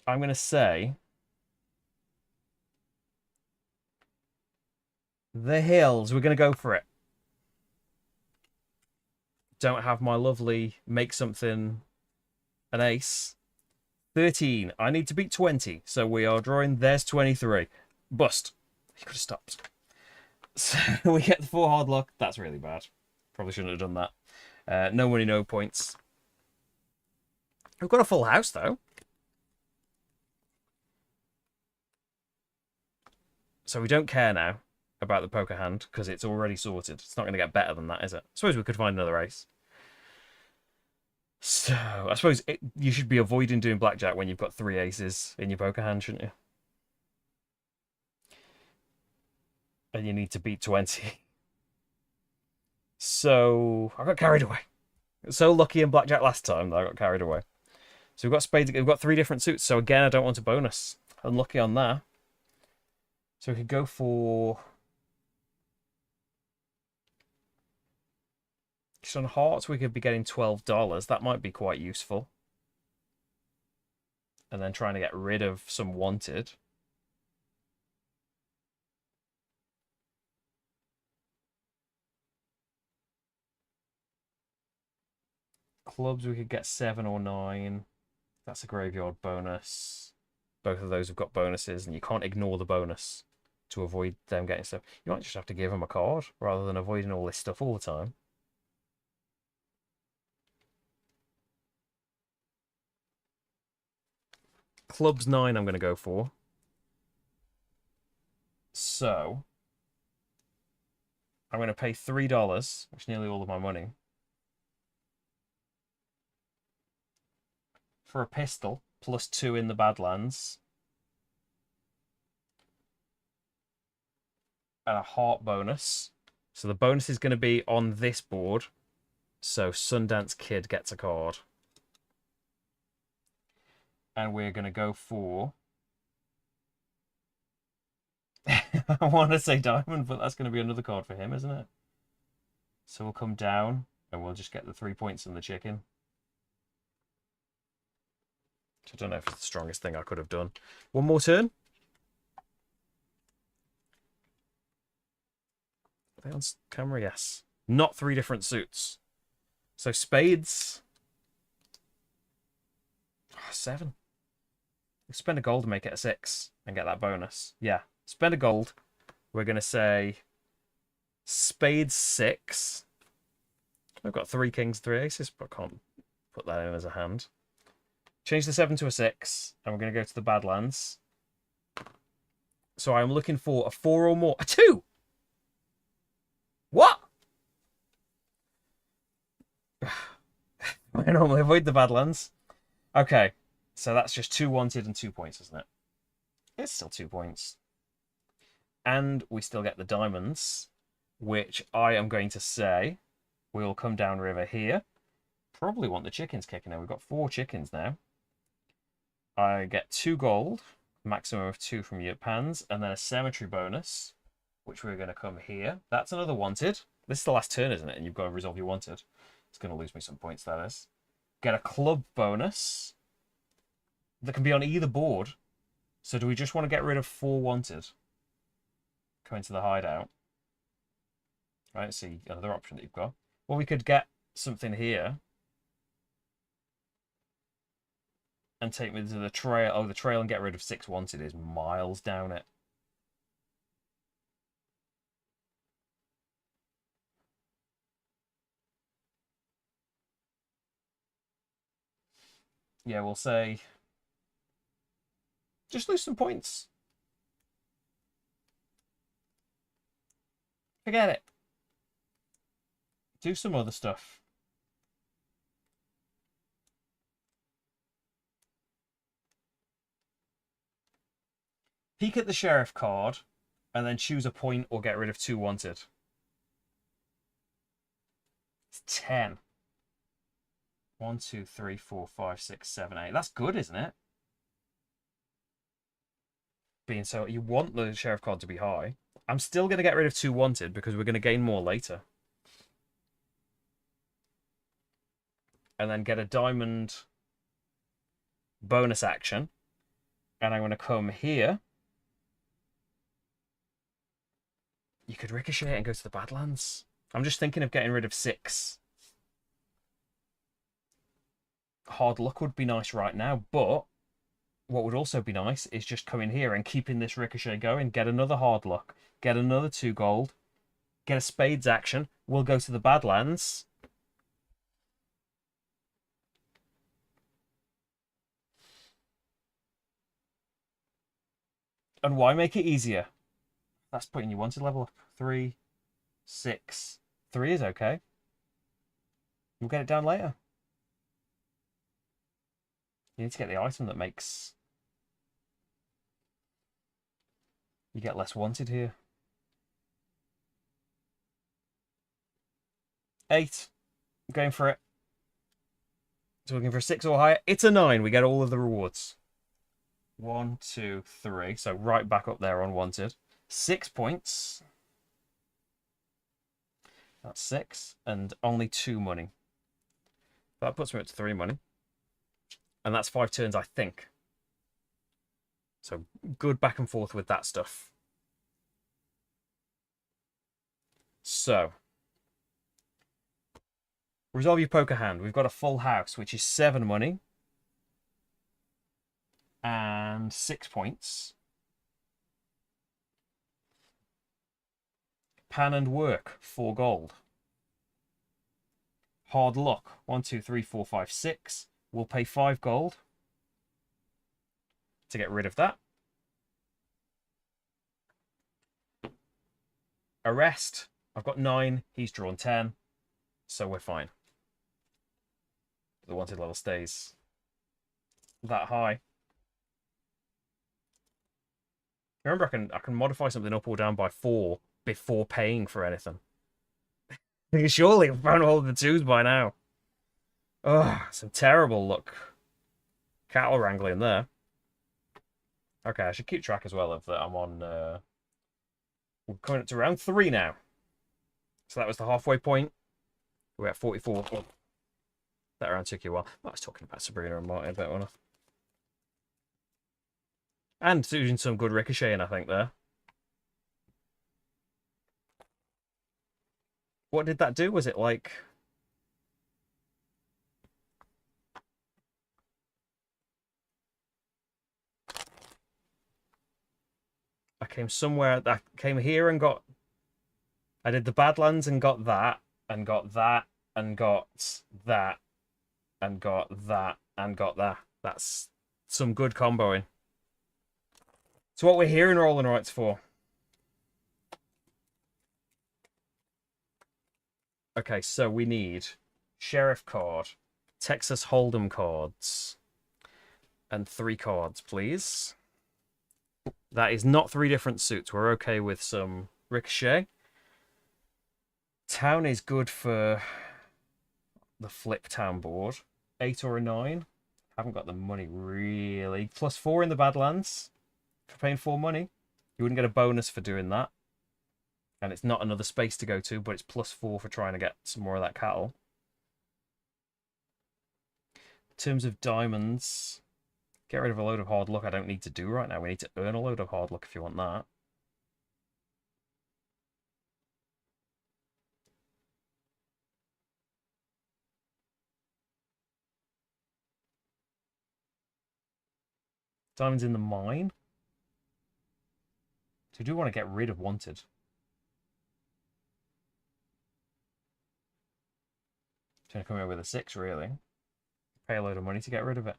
I'm going to say... the hills. We're going to go for it. Don't have my lovely make something an ace. 13. I need to beat 20. So we are drawing. There's 23. Bust. He could have stopped. So we get the 4 hard luck. That's really bad. Probably shouldn't have done that. No money, no points. We've got a full house, though. So we don't care now about the poker hand because it's already sorted. It's not going to get better than that, is it? I suppose we could find another ace. So I suppose you should be avoiding doing blackjack when you've got 3 aces in your poker hand, shouldn't you? And you need to beat 20. So I got carried away. So lucky in blackjack last time that I got carried away. So we've got spades. We've got 3 different suits. So again, I don't want a bonus. Unlucky on that. So we could go for... Just on hearts, we could be getting $12. That might be quite useful. And then trying to get rid of some wanted. Clubs, we could get 7 or 9. That's a graveyard bonus. Both of those have got bonuses, and you can't ignore the bonus to avoid them getting stuff. You might just have to give them a card rather than avoiding all this stuff all the time. Clubs 9 I'm going to go for. So, I'm going to pay $3, which is nearly all of my money, for a pistol, plus 2 in the Badlands. And a heart bonus. So the bonus is going to be on this board. So Sundance Kid gets a card. And we're going to go for... I want to say diamond, but that's going to be another card for him, isn't it? So we'll come down and we'll just get the 3 points and the chicken. I don't know if it's the strongest thing I could have done. One more turn. Are they on camera? Yes. Not 3 different suits. So spades. 7. Spend a gold to make it a 6 and get that bonus. Yeah. Spend a gold. We're going to say spades 6. I've got 3 kings, 3 aces, but I can't put that in as a hand. Change the 7 to a 6, and we're going to go to the Badlands. So I'm looking for a 4 or more. A 2! What? I normally avoid the Badlands. Okay, so that's just 2 wanted and 2 points, isn't it? It's still 2 points. And we still get the diamonds, which I am going to say we'll come down river here. Probably want the chickens kicking in. We've got 4 chickens now. I get 2 gold, maximum of 2 from your pans, and then a cemetery bonus, which we're going to come here. That's another wanted. This is the last turn, isn't it? And you've got to resolve your wanted. It's going to lose me some points, that is. Get a club bonus that can be on either board. So do we just want to get rid of 4 wanted? Go into the hideout. Right, see another option that you've got. Well, we could get something here. And take me to the trail. Oh, the trail and get rid of 6 wanted is miles down it. Yeah, we'll say... just lose some points. Forget it. Do some other stuff. Peek at the sheriff card, and then choose a point or get rid of 2 wanted. It's 10. 1, 2, 3, 4, 5, 6, 7, 8. That's good, isn't it? Being so, you want the sheriff card to be high. I'm still going to get rid of 2 wanted because we're going to gain more later. And then get a diamond bonus action. And I'm going to come here. You could ricochet it and go to the Badlands. I'm just thinking of getting rid of 6. Hard luck would be nice right now, but what would also be nice is just coming here and keeping this ricochet going. Get another hard luck. Get another 2 gold. Get a spades action. We'll go to the Badlands. And why make it easier? That's putting you wanted level up. 3, 6. 3 is okay. We'll get it down later. You need to get the item that makes... you get less wanted here. 8. I'm going for it. So we're looking for a 6 or higher. It's a 9. We get all of the rewards. 1, 2, 3. So right back up there on wanted. 6 points. That's 6. And only 2 money. That puts me up to 3 money. And that's 5 turns, I think. So good back and forth with that stuff. So, resolve your poker hand. We've got a full house, which is 7 money. And 6 points. Pan and work, 4 gold. Hard luck, 1, 2, 3, 4, 5, 6. We'll pay 5 gold to get rid of that. Arrest, I've got 9, he's drawn 10, so we're fine. The wanted level stays that high. Remember, I can modify something up or down by 4 before paying for anything. Surely I've found all the 2s by now. Oh, some terrible luck. Cattle wrangling there. Okay, I should keep track as well of that. I'm on... we're coming up to round 3 now. So that was the halfway point. We're at 44. Oh, that round took you a while. I was talking about Sabrina and Martin a bit, wasn't I? And doing some good ricocheting, I think, there. What did that do? Was it like... I came somewhere... I came here and got... I did the Badlands and got that, and got that, and got that, and got that, and got that. That's some good comboing. It's what we're here in Rolling Rights for. Okay, so we need Sheriff card, Texas Hold'em cards, and 3 cards, please. That is not 3 different suits. We're okay with some ricochet. Town is good for the Fliptown board. 8 or a 9. Haven't got the money, really. +4 in the Badlands for paying 4 money. You wouldn't get a bonus for doing that. And it's not another space to go to, but it's +4 for trying to get some more of that cattle. In terms of diamonds, get rid of a load of hard luck I don't need to do right now. We need to earn a load of hard luck if you want that. Diamonds in the mine. So we do want to get rid of wanted. Trying to come in with a 6, really. Pay a load of money to get rid of it.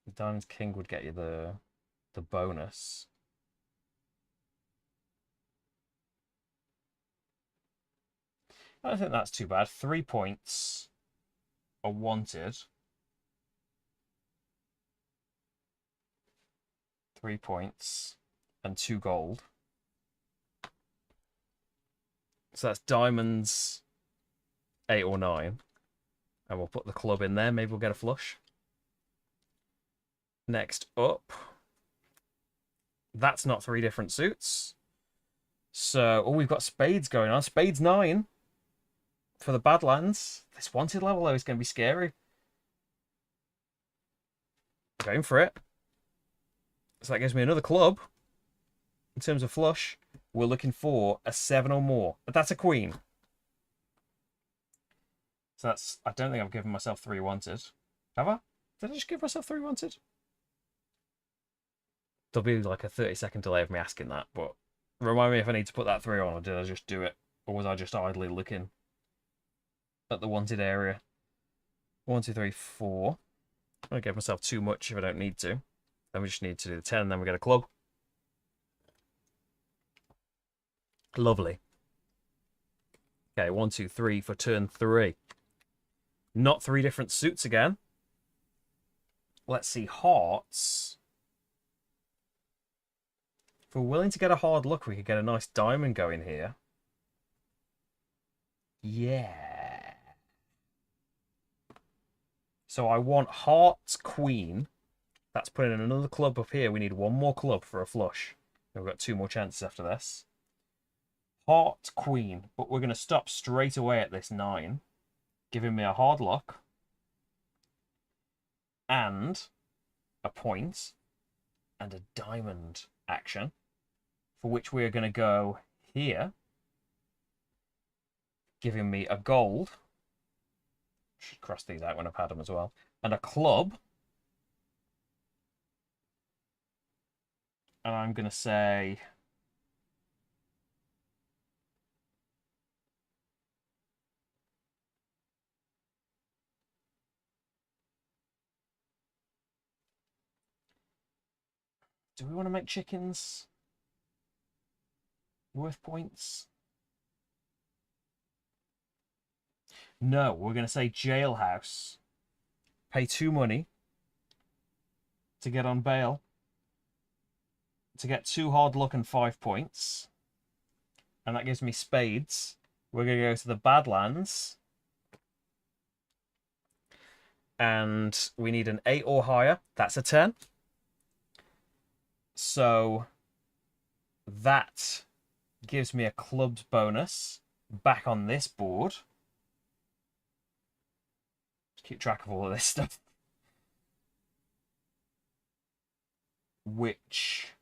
The Diamonds King would get you the bonus. I don't think that's too bad. 3 points are wanted. 3 points and 2 gold. So that's diamonds 8 or 9. And we'll put the club in there. Maybe we'll get a flush. Next up. That's not 3 different suits. So, oh, we've got spades going on. Spades 9 for the Badlands. This wanted level, though, is going to be scary. Going for it. So that gives me another club. In terms of flush, we're looking for a 7 or more. But that's a queen. So that's... I don't think I've given myself 3 wanted. Have I? Did I just give myself 3 wanted? There'll be like a 30-second delay of me asking that, but remind me if I need to put that 3 on, or did I just do it? Or was I just idly looking at the wanted area? 1, 2, 3, 4. I'm going to give myself too much if I don't need to. Then we just need to do the 10, and then we get a club. Lovely. Okay, 1, 2, 3 for turn 3. Not 3 different suits again. Let's see, hearts. If we're willing to get a hard luck, we could get a nice diamond going here. Yeah. So I want hearts, queen. That's putting in another club up here. We need one more club for a flush. We've got two more chances after this. Heart, queen. But we're going to stop straight away at this 9. Giving me a hard luck. And a point. And a diamond action. For which we are going to go here. Giving me a gold. Should cross these out when I've had them as well. And a club. And I'm going to say... Do we want to make chickens worth points? No, we're going to say jailhouse. Pay 2 money to get on bail. To get 2 hard luck and 5 points. And that gives me spades. We're going to go to the Badlands. And we need an 8 or higher. That's a 10. So that gives me a clubs bonus back on this board. Just keep track of all of this stuff. Which...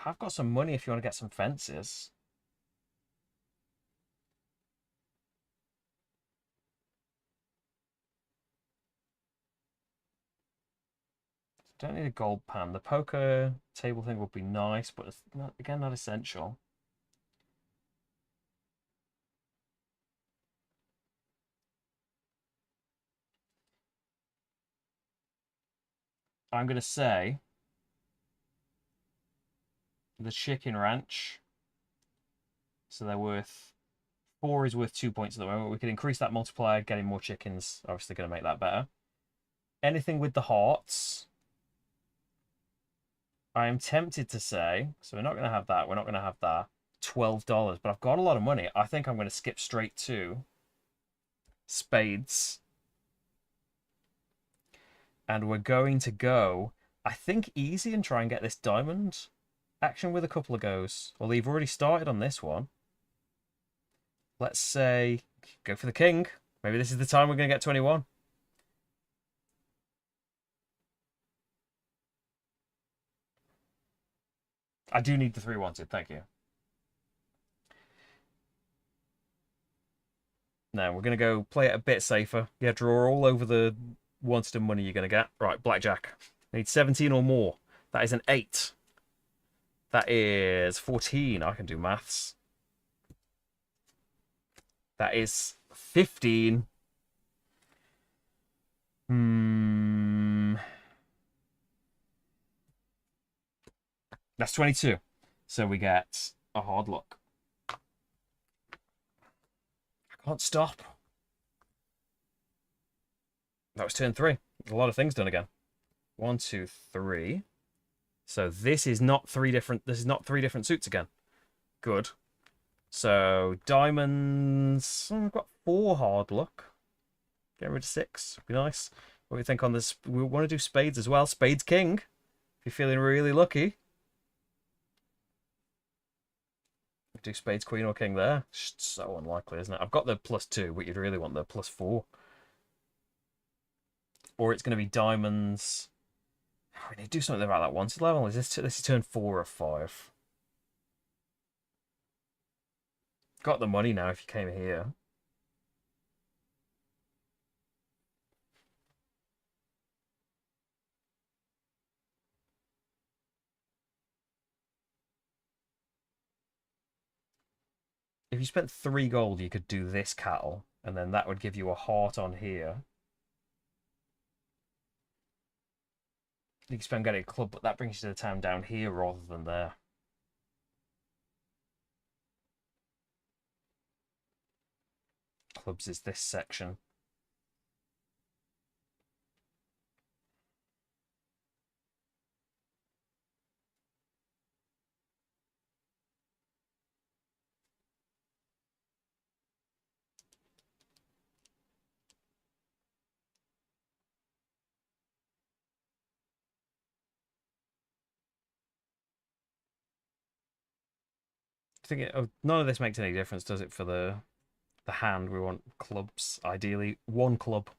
I've got some money if you want to get some fences. Don't need a gold pan. The poker table thing would be nice, but it's not, again, not essential. I'm going to say the chicken ranch. So they're worth... 4 is worth 2 points at the moment. We could increase that multiplier, getting more chickens. Obviously going to make that better. Anything with the hearts... I am tempted to say, so we're not going to have that. We're not going to have that. $12, but I've got a lot of money. I think I'm going to skip straight to spades. And we're going to go, I think, easy and try and get this diamond action with a couple of goes. Well, you've already started on this one. Let's say, go for the king. Maybe this is the time we're going to get 21. I do need the 3 wanted, thank you. Now, we're going to go play it a bit safer. Yeah, draw all over the wanted money you're going to get. Right, blackjack. Need 17 or more. That is an 8. That is 14. I can do maths. That is 15. That's 22. So we get a hard luck. I can't stop. That was turn 3. There's a lot of things done again. 1, 2, 3. So this is not 3 different. This is not 3 different suits again. Good. So diamonds. I've got 4 hard luck. Get rid of 6. Be nice. What do you think on this? We want to do spades as well. Spades king. If you're feeling really lucky. Do spades queen or king there. So unlikely, isn't it? I've got the +2, but you'd really want the +4. Or it's going to be diamonds. Oh, we need to do something about that wanted level. Is this is turn 4 or 5? Got the money now if you came here. If you spent 3 gold, you could do this cattle, and then that would give you a heart on here. You can spend getting a club, but that brings you to the town down here rather than there. Clubs is this section. think none of this makes any difference, does it, for the hand? We want clubs, ideally. One club.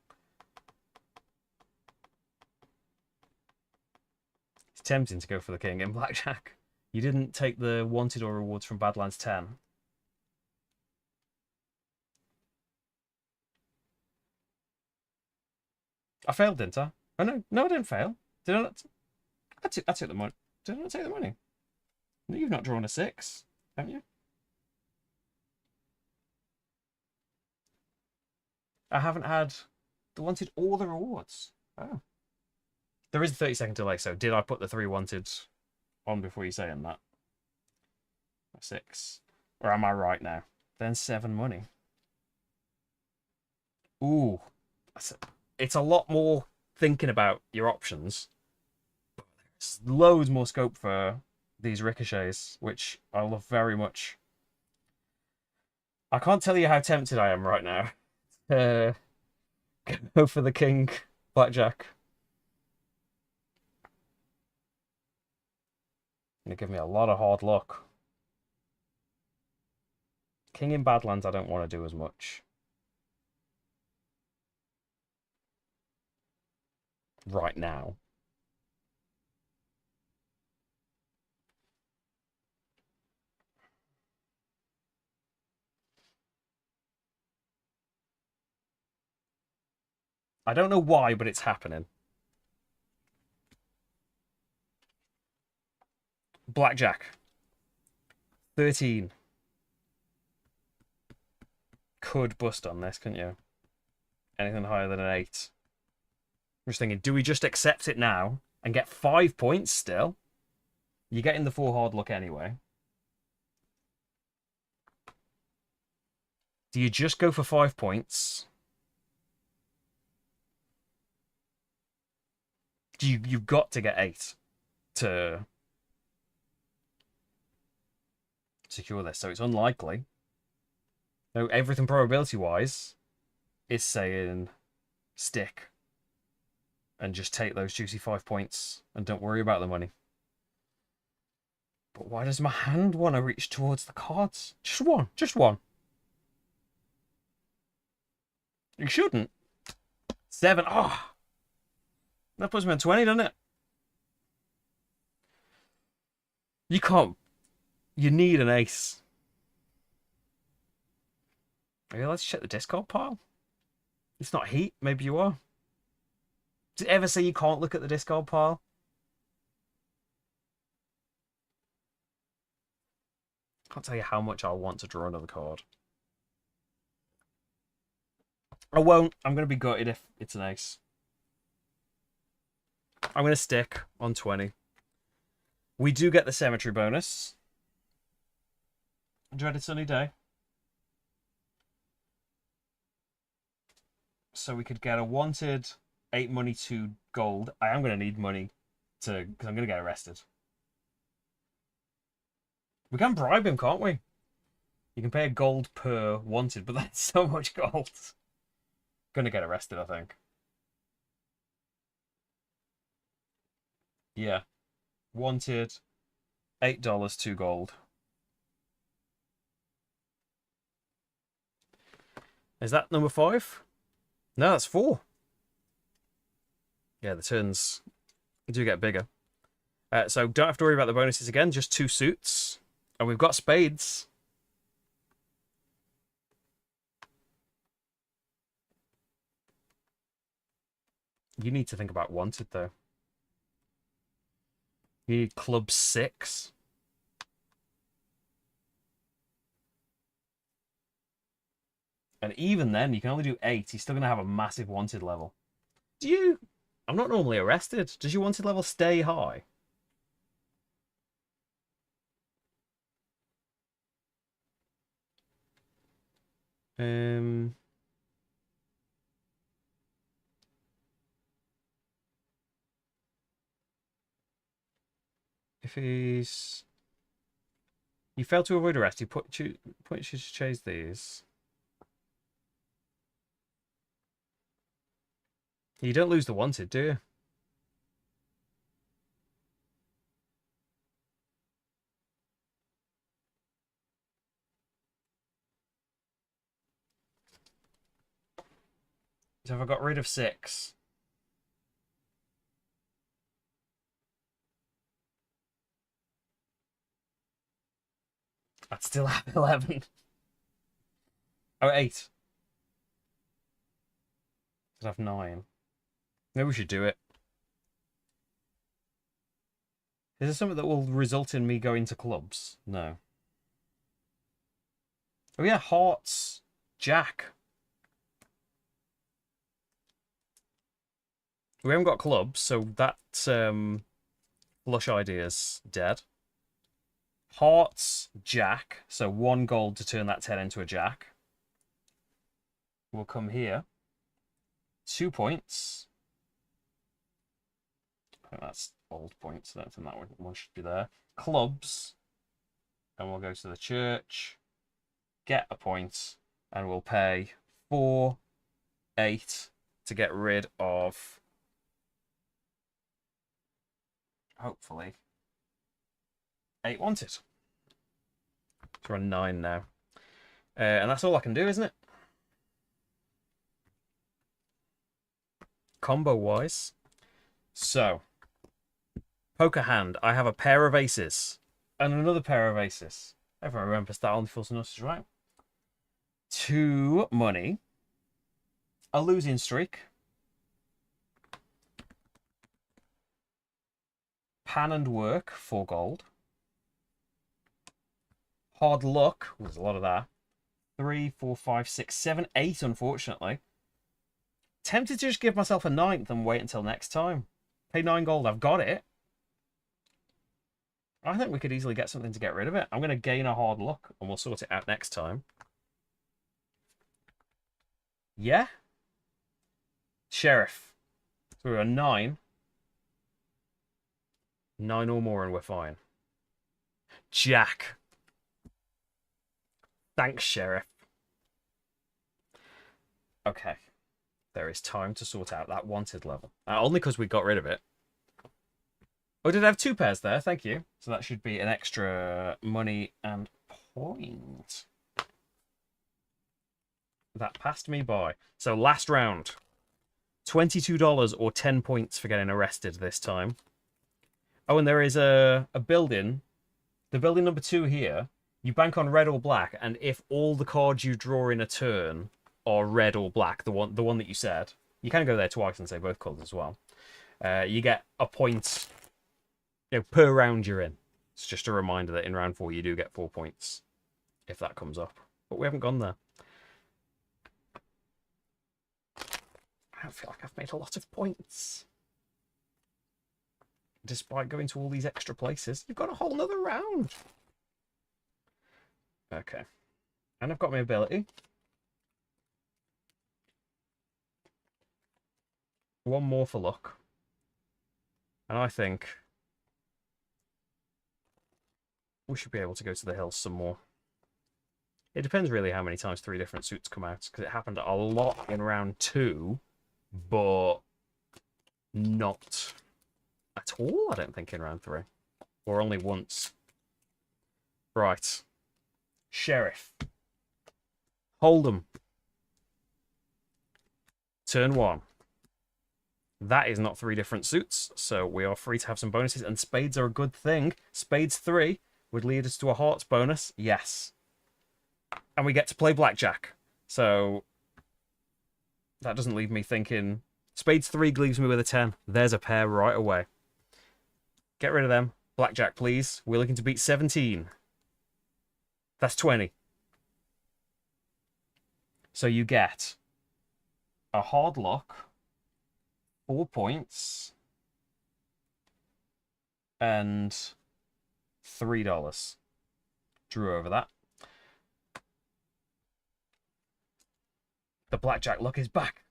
It's tempting to go for the king in blackjack. You didn't take the wanted or rewards from Badlands 10. I failed, didn't I? Oh, no. No, I didn't fail. Did I not? I took the money. Did I not take the money? No, you've not drawn a 6, haven't you? I haven't had the wanted or the rewards. Oh. There is a 30-second delay, so did I put the 3 wanted on before you saying that? 6. Or am I right now? Then 7 money. Ooh. It's a lot more thinking about your options. There's loads more scope for these ricochets, which I love very much. I can't tell you how tempted I am right now. Go for the king blackjack. Gonna give me a lot of hard luck. King in Badlands I don't want to do as much. Right now. I don't know why, but it's happening. Blackjack. 13. Could bust on this, couldn't you? Anything higher than an 8. I'm just thinking, do we just accept it now and get 5 points still? You're getting the 4 hard luck anyway. Do you just go for 5 points? You've got to get 8 to secure this, so it's unlikely. No, everything probability-wise is saying stick and just take those juicy 5 points and don't worry about the money. But why does my hand want to reach towards the cards? Just one. Just one. You shouldn't. 7. Oh! That puts me on 20, doesn't it? You can't. You need an ace. Are you allowed to check the discard pile? It's not heat. Maybe you are. Does it ever say you can't look at the discard pile? Can't tell you how much I want to draw another card. I won't. I'm going to be gutted if it's an ace. I'm going to stick on 20. We do get the symmetry bonus. Dreaded sunny day. So we could get a wanted 8 money, 2 gold. I am going to need money because I'm going to get arrested. We can bribe him, can't we? You can pay a gold per wanted, but that's so much gold. Gonna get arrested, I think. Yeah. Wanted $8, 2 gold. Is that number 5? No, that's 4. Yeah, the turns do get bigger. So don't have to worry about the bonuses again, just 2 suits. And we've got spades. You need to think about wanted, though. You need club 6. And even then, you can only do 8. He's still going to have a massive wanted level. Do you... I'm not normally arrested. Does your wanted level stay high? If he's... You fail to avoid arrest, you put you to chase these. You don't lose the wanted, do you? So if I got rid of 6, I'd still have 11. Oh, 8. I'd have 9. Maybe we should do it. Is there something that will result in me going to clubs? No. Oh yeah, hearts. Jack. We haven't got clubs, so that flush idea's dead. Hearts, Jack. So 1 gold to turn that 10 into a Jack. We'll come here. 2 points. I think that's old points. I don't think that one should be there. Clubs. And we'll go to the church. Get a point. And we'll pay 4, 8 to get rid of, hopefully, 8 wanted. So we're on 9 now. And that's all I can do, isn't it? Combo-wise. So, poker hand. I have a pair of aces. And another pair of aces. Everyone remembers that on the Fools and Horses, right? 2 money. A losing streak. Pan and work, 4 gold. Hard luck. Ooh, there's a lot of that. 3, 4, 5, 6, 7, 8, unfortunately. Tempted to just give myself a 9th and wait until next time. Pay 9 gold. I've got it. I think we could easily get something to get rid of it. I'm going to gain a hard luck and we'll sort it out next time. Yeah. Sheriff. So we're on 9. 9 or more and we're fine. Jack. Thanks, Sheriff. Okay. There is time to sort out that wanted level. Only because we got rid of it. Oh, did I have 2 pairs there? Thank you. So that should be an extra money and point. That passed me by. So last round. $22 or 10 points for getting arrested this time. Oh, and there is a building. The building number 2 here. You bank on red or black, and if all the cards you draw in a turn are red or black, the one that you said, you can go there twice and say both colours as well. You get a point, per round you're in. It's just a reminder that in round 4 you do get 4 points if that comes up. But we haven't gone there. I don't feel like I've made a lot of points. Despite going to all these extra places, you've got a whole nother round. Okay. And I've got my ability. 1 more for luck. And I think we should be able to go to the hills some more. It depends really how many times 3 different suits come out, because it happened a lot in round 2, but not at all, I don't think, in round 3. Or only once. Right. Sheriff. Hold'em. Turn 1. That is not 3 different suits, so we are free to have some bonuses, and spades are a good thing. Spades 3 would lead us to a hearts bonus. Yes. And we get to play blackjack. So that doesn't leave me thinking. Spades 3 leaves me with a 10. There's a pair right away. Get rid of them. Blackjack, please. We're looking to beat 17. That's 20. So you get a hard luck, 4 points, and $3. Drew over that. The blackjack luck is back.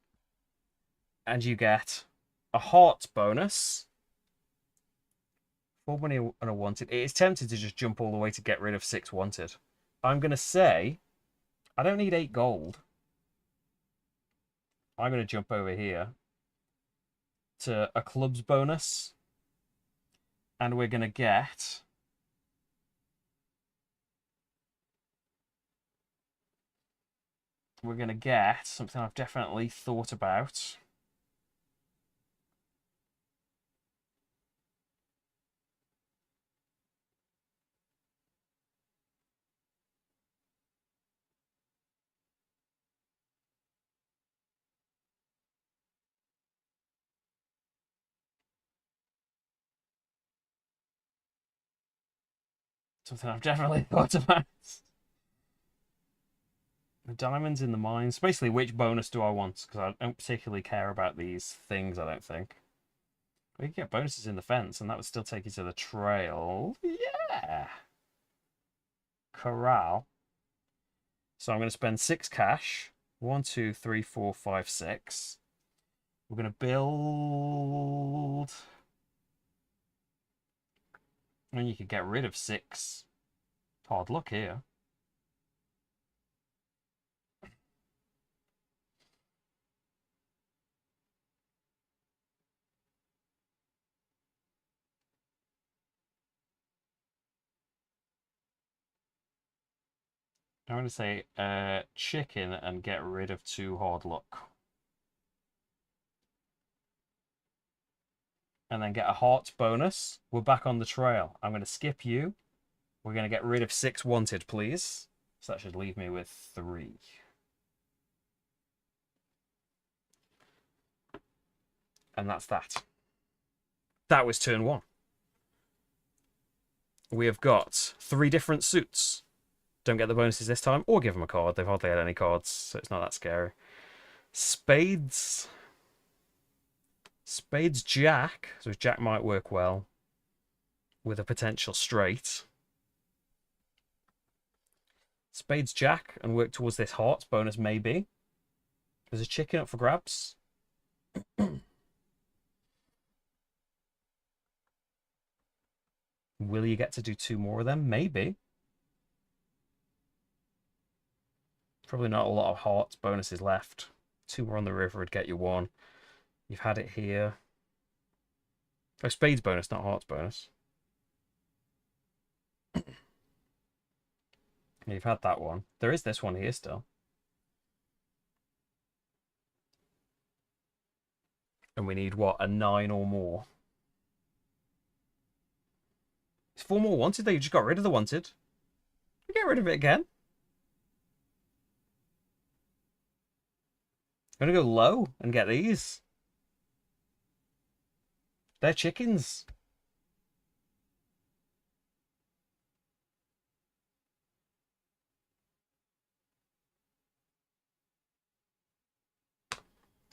And you get a heart bonus. 4 money and a wanted. It is tempted to just jump all the way to get rid of 6 wanted. I'm going to say, I don't need 8 gold. I'm going to jump over here to a clubs bonus. And we're going to get we're going to get something I've definitely thought about. Something I've definitely thought about. The diamonds in the mines. Basically, which bonus do I want? Because I don't particularly care about these things, I don't think. We could get bonuses in the fence, and that would still take you to the trail. Yeah. Corral. So I'm going to spend 6 cash. 1, 2, 3, 4, 5, 6. We're going to build... And you could get rid of 6. Hard luck here. I'm going to say chicken and get rid of 2 hard luck. And then get a heart bonus. We're back on the trail. I'm going to skip you. We're going to get rid of 6 wanted, please. So that should leave me with 3. And that's that. That was turn 1. We have got 3 different suits. Don't get the bonuses this time, or give them a card. They've hardly had any cards, so it's not that scary. Spades. Spades Jack. So Jack might work well with a potential straight. Spades Jack and work towards this heart bonus, maybe. There's a chicken up for grabs. Will you get to do 2 more of them? Maybe. Probably not a lot of heart bonuses left. 2 more on the river would get you 1. You've had it here. Oh, spades bonus, not hearts bonus. You've had that one. There is this one here still. And we need, what, a 9 or more. It's 4 more wanted, though. You just got rid of the wanted. We get rid of it again. I'm going to go low and get these. They're chickens.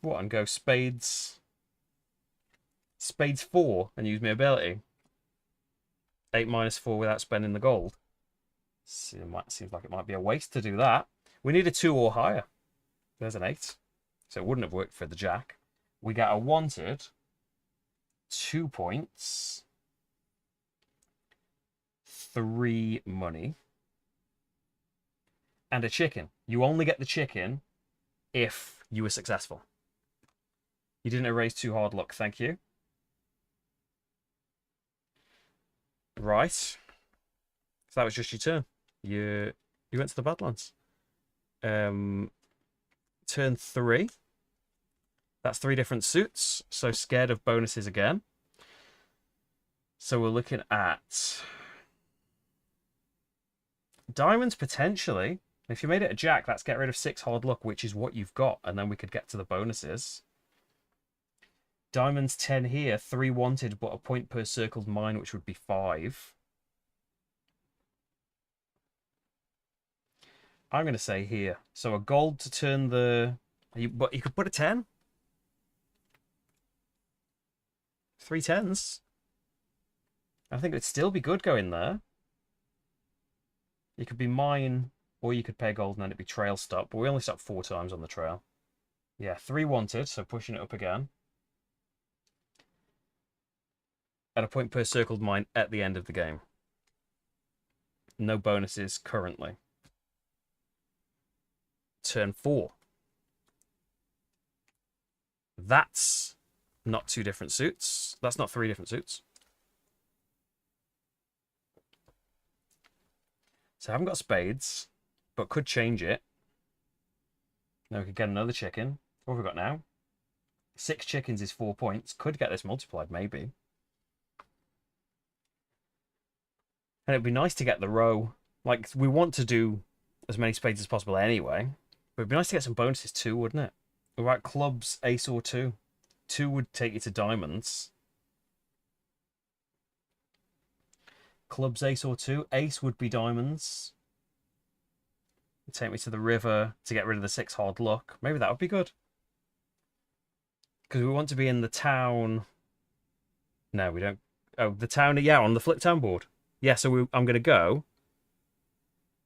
What, and go spades? Spades 4 and use my ability. 8 minus 4 without spending the gold. Seems like it might be a waste to do that. We need a 2 or higher. There's an 8. So it wouldn't have worked for the jack. We get a wanted. 2 points. 3 money. And a chicken. You only get the chicken if you were successful. You didn't erase 2 hard luck, thank you. Right. So that was just your turn. You went to the Badlands. Turn 3. That's 3 different suits. So scared of bonuses again. So we're looking at diamonds potentially. If you made it a jack, that's get rid of 6 hard luck, which is what you've got, and then we could get to the bonuses. Diamonds 10 here, 3 wanted, but a point per circled mine, which would be 5. I'm going to say here. So a gold to turn the... But you could put a 10. 3 10s. I think it'd still be good going there. You could be mine, or you could pay gold and then it'd be trail stop. But we only stop 4 times on the trail. Yeah, 3 wanted, so pushing it up again. At a point per circled mine at the end of the game. No bonuses currently. Turn 4. That's not 2 different suits. That's not 3 different suits. So I haven't got spades, but could change it. Now we could get another chicken. What have we got now? 6 chickens is 4 points. Could get this multiplied, maybe. And it'd be nice to get the row. Like, we want to do as many spades as possible anyway. But it'd be nice to get some bonuses too, wouldn't it? What about clubs, ace or 2? 2 would take you to diamonds. Clubs, ace or 2. Ace would be diamonds. It'd take me to the river to get rid of the 6 hard luck. Maybe that would be good. Because we want to be in the town. No, we don't. Oh, the town, yeah, on the Fliptown board. Yeah, so I'm going to go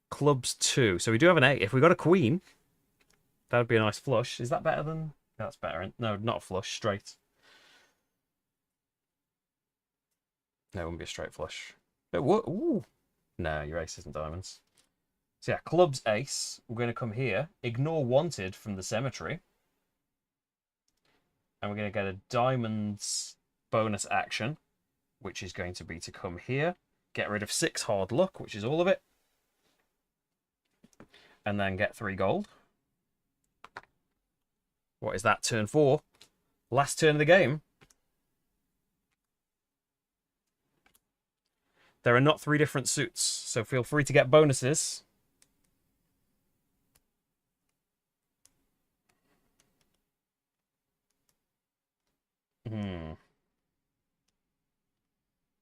clubs 2. So we do have an 8. If we got a queen, that would be a nice flush. Is that better than... That's better. No, not a flush, straight. No, it wouldn't be a straight flush. But what? Ooh. No, your ace isn't diamonds. So yeah, clubs, ace. We're going to come here. Ignore wanted from the cemetery. And we're going to get a diamonds bonus action, which is going to be to come here. Get rid of 6 hard luck, which is all of it. And then get 3 gold. What is that? Turn 4. Last turn of the game. There are not 3 different suits, so feel free to get bonuses.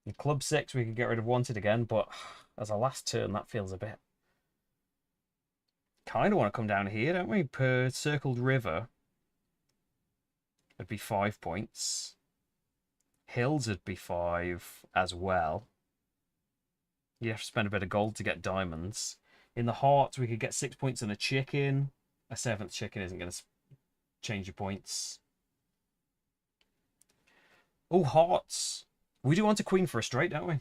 In club 6, we could get rid of wanted again, but as a last turn, that feels a bit... Kind of want to come down here, don't we? Per circled river, it'd be 5 points. Hills would be 5 as well. You have to spend a bit of gold to get diamonds. In the hearts, we could get 6 points and a chicken. A 7th chicken isn't going to change your points. Oh, hearts. We do want a queen for a straight, don't we?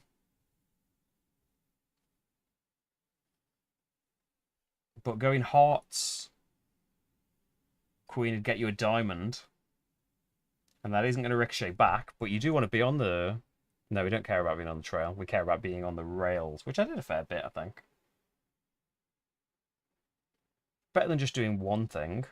But going hearts, queen would get you a diamond. And that isn't going to ricochet back, but you do want to be on the... No, we don't care about being on the trail. We care about being on the rails, which I did a fair bit, I think. Better than just doing one thing.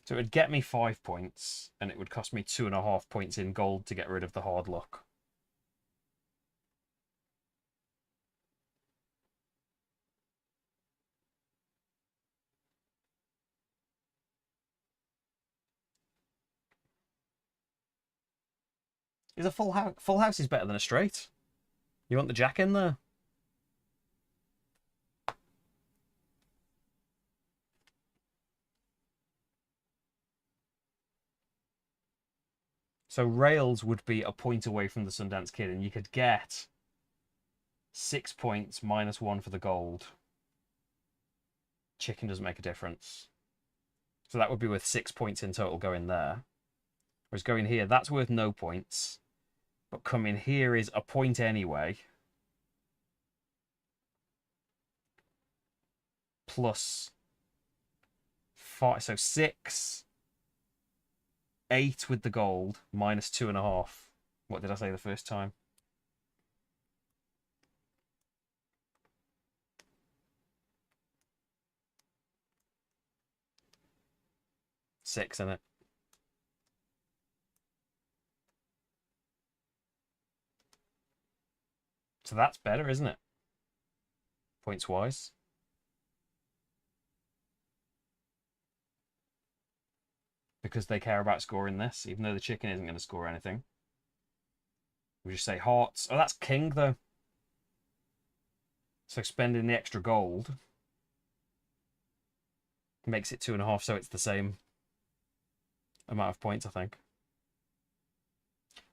So it would get me 5 points, and it would cost me 2.5 points in gold to get rid of the hard luck. Is a full house? Full house is better than a straight. You want the jack in there? So rails would be a point away from the Sundance Kid, and you could get 6 points minus 1 for the gold. Chicken doesn't make a difference. So that would be worth 6 points in total going there. Whereas going here, that's worth no points. But coming here is a point anyway. Plus 5, so 6... 8 with the gold, minus 2.5. What did I say the first time? Six, isn't it? So that's better, isn't it? Points wise. Because they care about scoring this, even though the chicken isn't going to score anything. We just say hearts. Oh, that's king, though. So spending the extra gold makes it 2.5, so it's the same amount of points, I think.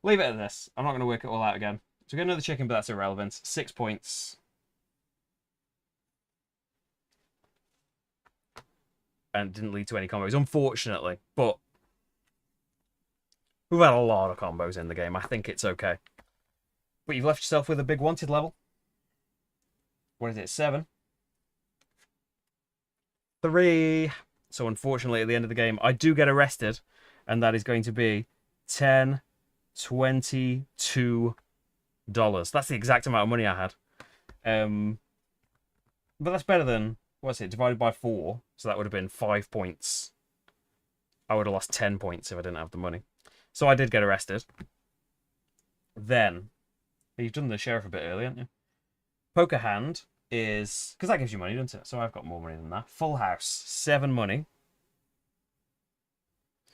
Leave it at this. I'm not going to work it all out again. So we get another chicken, but that's irrelevant. 6 points. And didn't lead to any combos, unfortunately. But we've had a lot of combos in the game. I think it's okay. But you've left yourself with a big wanted level. What is it? 7. 3. So unfortunately, at the end of the game, I do get arrested. And that is going to be 10, 22 dollars. That's the exact amount of money I had. But that's better than, what's it, divided by 4. So that would have been 5 points. I would have lost 10 points if I didn't have the money. So I did get arrested. Then, you've done the sheriff a bit early, haven't you? Poker hand is, because that gives you money, doesn't it? So I've got more money than that. Full house, 7 money.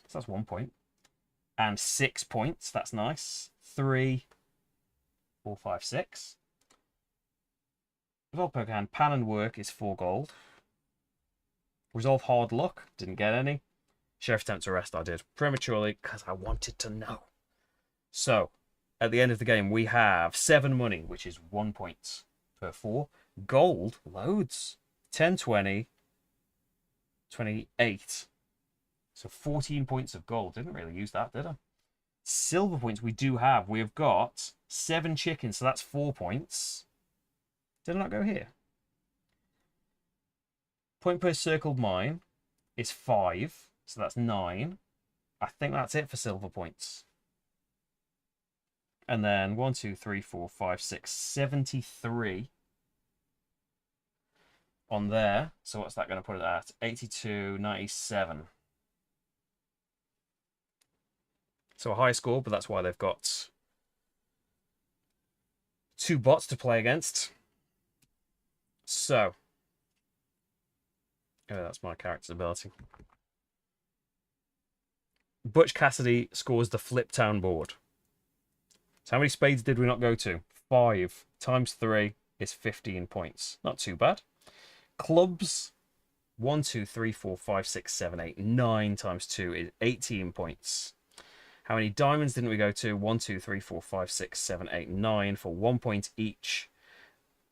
So that's 1 point. And 6 points, that's nice. 3, 4, 5, 6. Resolve poker hand, pan and work is 4 gold. Resolve hard luck, didn't get any. Sheriff attempt to arrest, I did prematurely because I wanted to know. So, at the end of the game, we have 7 money, which is 1 point per 4. Gold, loads. 10, 20, 28. So 14 points of gold. Didn't really use that, did I? Silver points we do have. We have got 7 chickens, so that's 4 points. Did I not go here? Point per circled mine is 5, so that's 9. I think that's it for silver points. And then 1, 2, 3, 4, 5, 6, 73 on there. So what's that going to put it at? 82, 97. So a high score, but that's why they've got 2 bots to play against. So, oh, that's my character's ability. Butch Cassidy scores the Fliptown board. So how many spades did we not go to? 5 times 3 is 15 points. Not too bad. Clubs, 1, 2, 3, 4, 5, 6, 7, 8, 9 times 2 is 18 points. How many diamonds didn't we go to? 1, 2, 3, 4, 5, 6, 7, 8, 9 for 1 point each.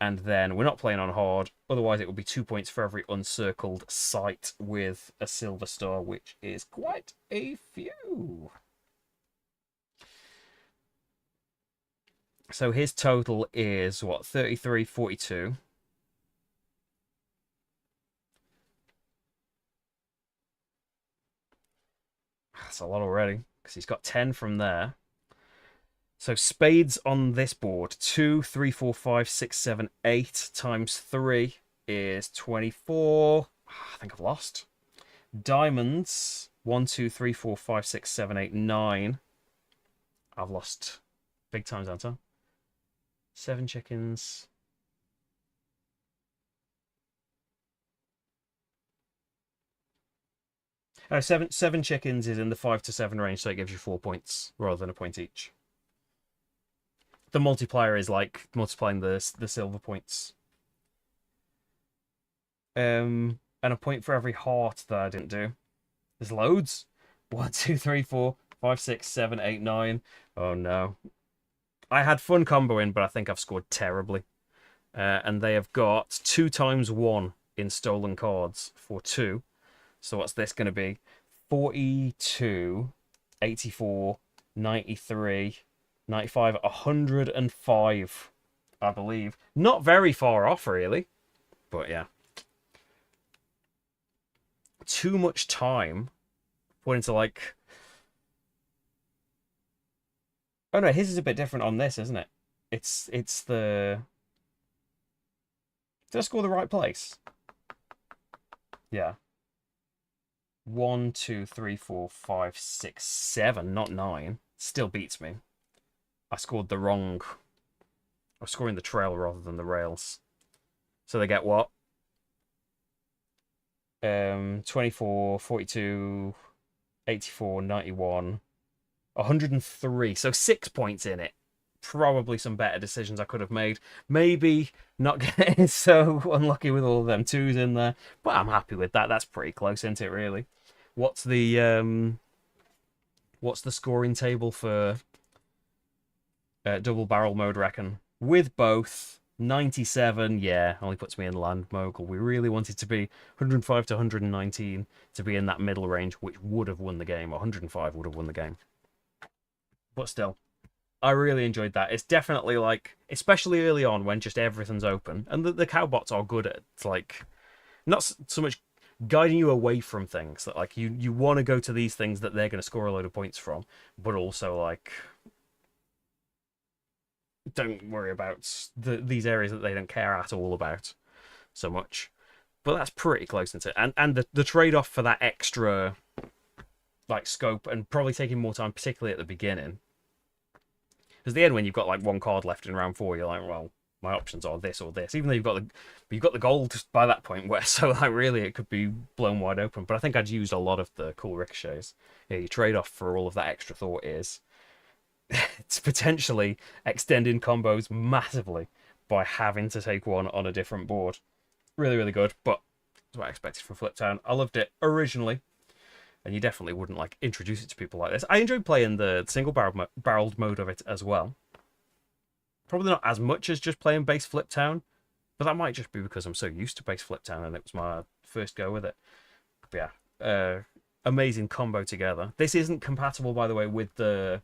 And then we're not playing on hard. Otherwise, it will be 2 points for every uncircled site with a silver star, which is quite a few. So his total is, what, 33, 42. That's a lot already, because he's got 10 from there. So spades on this board, 2, 3, 4, 5, 6, 7, 8 times 3 is 24. I think I've lost. Diamonds, 1, 2, 3, 4, 5, 6, 7, 8, 9. I've lost big times, haven't I? 7 chickens. Oh, seven chickens is in the 5 to 7 range, so it gives you 4 points rather than a point each. The multiplier is like multiplying the silver points. And a point for every heart that I didn't do. There's loads. 1, 2, 3, 4, 5, 6, 7, 8, 9. Oh no. I had fun comboing, but I think I've scored terribly. And they have got 2 times 1 in stolen cards for 2. So what's this going to be? 42, 84, 93, 95, 105, I believe. Not very far off, really. But yeah. Too much time put into, like... Oh no, his is a bit different on this, isn't it? It's the... Did I score the right place? Yeah. 1, 2, 3, 4, 5, 6, 7, not 9. Still beats me. I scored the wrong... I was scoring the trail rather than the rails. So they get what? 24, 42, 84, 91, 103. So 6 points in it. Probably some better decisions I could have made. Maybe not getting so unlucky with all of them 2s in there. But I'm happy with that. That's pretty close, isn't it, really? What's the scoring table for double barrel mode, reckon? With both, 97, yeah, only puts me in land mogul. We really wanted to be 105 to 119 to be in that middle range, which would have won the game. 105 would have won the game. But still, I really enjoyed that. It's definitely like, especially early on when just everything's open. And the cowbots are good at, like, not so much guiding you away from things. That like you want to go to these things that they're going to score a load of points from. But also, like... don't worry about these areas that they don't care at all about so much. But that's pretty close into it. And the trade-off for that extra like scope and probably taking more time, particularly at the beginning. Because the end, when you've got like one card left in round 4, you're like, well, my options are this or this. Even though you've got the gold by that point, where so like really it could be blown wide open. But I think I'd used a lot of the cool ricochets. Yeah, your trade-off for all of that extra thought is it's potentially extending combos massively by having to take one on a different board. Really, really good, but that's what I expected from Fliptown. I loved it originally, and you definitely wouldn't like introduce it to people like this. I enjoyed playing the single barreled mode of it as well. Probably not as much as just playing base Fliptown, but that might just be because I'm so used to base Fliptown and it was my first go with it. But yeah, amazing combo together. This isn't compatible, by the way, with the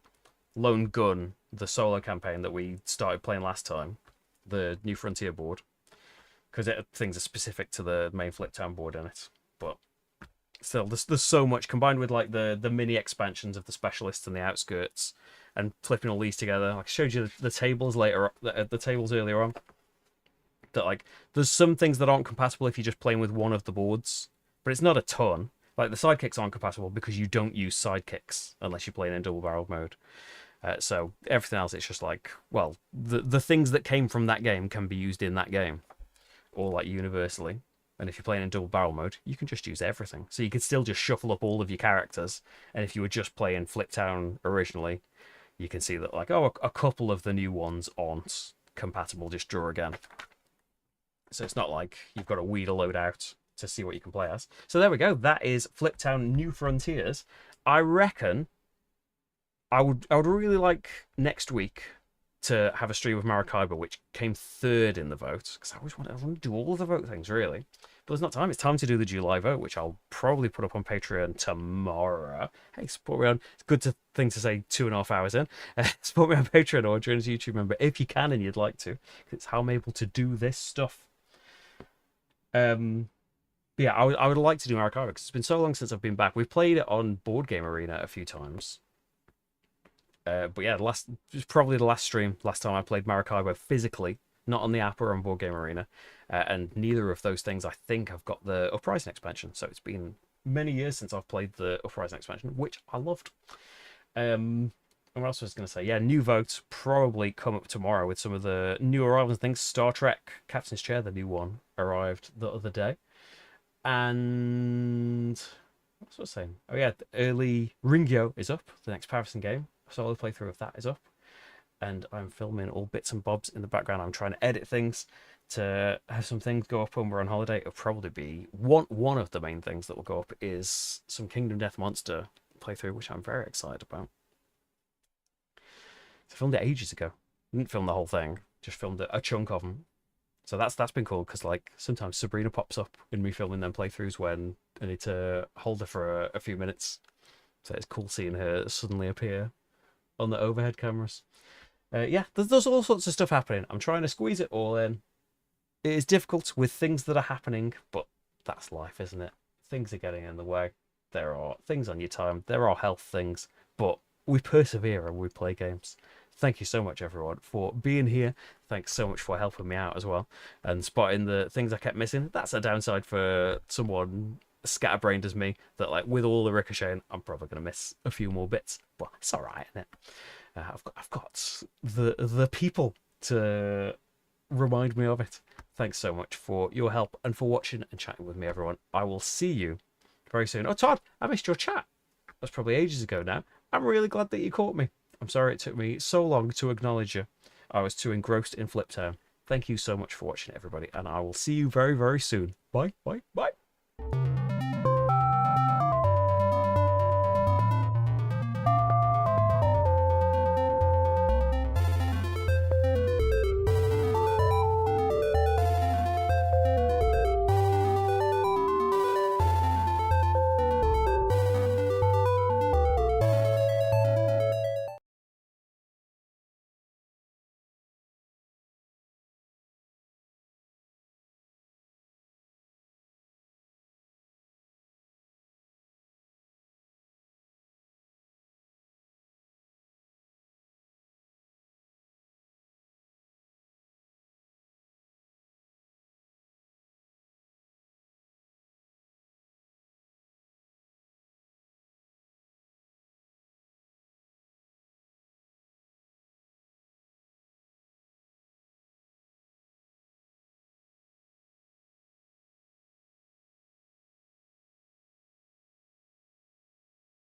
Lone Gun, the solo campaign that we started playing last time, the New Frontier board, because things are specific to the main Fliptown board in it. But still, there's so much combined with like the mini expansions of the specialists and the outskirts, and flipping all these together. Like I showed you the tables later, the tables earlier on. That like there's some things that aren't compatible if you're just playing with one of the boards, but it's not a ton. Like the sidekicks aren't compatible because you don't use sidekicks unless you're playing in double barrel mode. So everything else, it's just like, well, the things that came from that game can be used in that game, or like universally. And if you're playing in double barrel mode, you can just use everything. So you could still just shuffle up all of your characters. And if you were just playing Fliptown originally, you can see that like, oh, a couple of the new ones aren't compatible. Just draw again. So it's not like you've got to weed a load out to see what you can play as. So there we go. That is Fliptown New Frontiers. I reckon I would really like next week to have a stream of Maracaibo, which came third in the vote, because I want to do all of the vote things, really. But there's not time. It's time to do the July vote, which I'll probably put up on Patreon tomorrow. Hey, support me on... It's a good thing to say 2.5 hours in. Support me on Patreon or join as a YouTube member if you can and you'd like to. It's how I'm able to do this stuff. Yeah, I would like to do Maracaibo, because it's been so long since I've been back. We've played it on Board Game Arena a few times. But yeah, it was probably the last time I played Maracaibo physically, not on the app or on Board Game Arena. And neither of those things, I think, have got the Uprising expansion. So it's been many years since I've played the Uprising expansion, which I loved. And what else was I going to say? Yeah, new votes probably come up tomorrow with some of the new arrivals and things. Star Trek Captain's Chair, the new one, arrived the other day. And what was I saying? Oh yeah, the early Ringyo is up, the next Patterson game. Solo playthrough of that is up, and I'm filming all bits and bobs in the background. I'm trying to edit things to have some things go up when we're on holiday. It'll probably be one of the main things that will go up is some Kingdom Death Monster playthrough, which I'm very excited about. I filmed it ages ago. Didn't film the whole thing, just filmed a chunk of them. So that's been cool, because like sometimes Sabrina pops up in me filming them playthroughs when I need to hold her for a few minutes. So it's cool seeing her suddenly appear on the overhead cameras. Yeah, there's all sorts of stuff happening. I'm trying to squeeze it all in. It is difficult with things that are happening, but that's life, isn't it? Things are getting in the way. There are things on your time. There are health things, but we persevere and we play games. Thank you so much, everyone, for being here. Thanks so much for helping me out as well and spotting the things I kept missing. That's a downside for someone scatterbrained as me, that like with all the ricocheting, I'm probably going to miss a few more bits, but it's all right, isn't it? I've got the people to remind me of it. Thanks so much for your help and for watching and chatting with me, everyone. I will see you very soon. Oh, Todd, I missed your chat. That's probably ages ago now. I'm really glad that you caught me. I'm sorry it took me so long to acknowledge you. I was too engrossed in Fliptown. Thank you so much for watching, everybody, and I will see you very, very soon. Bye, bye, bye.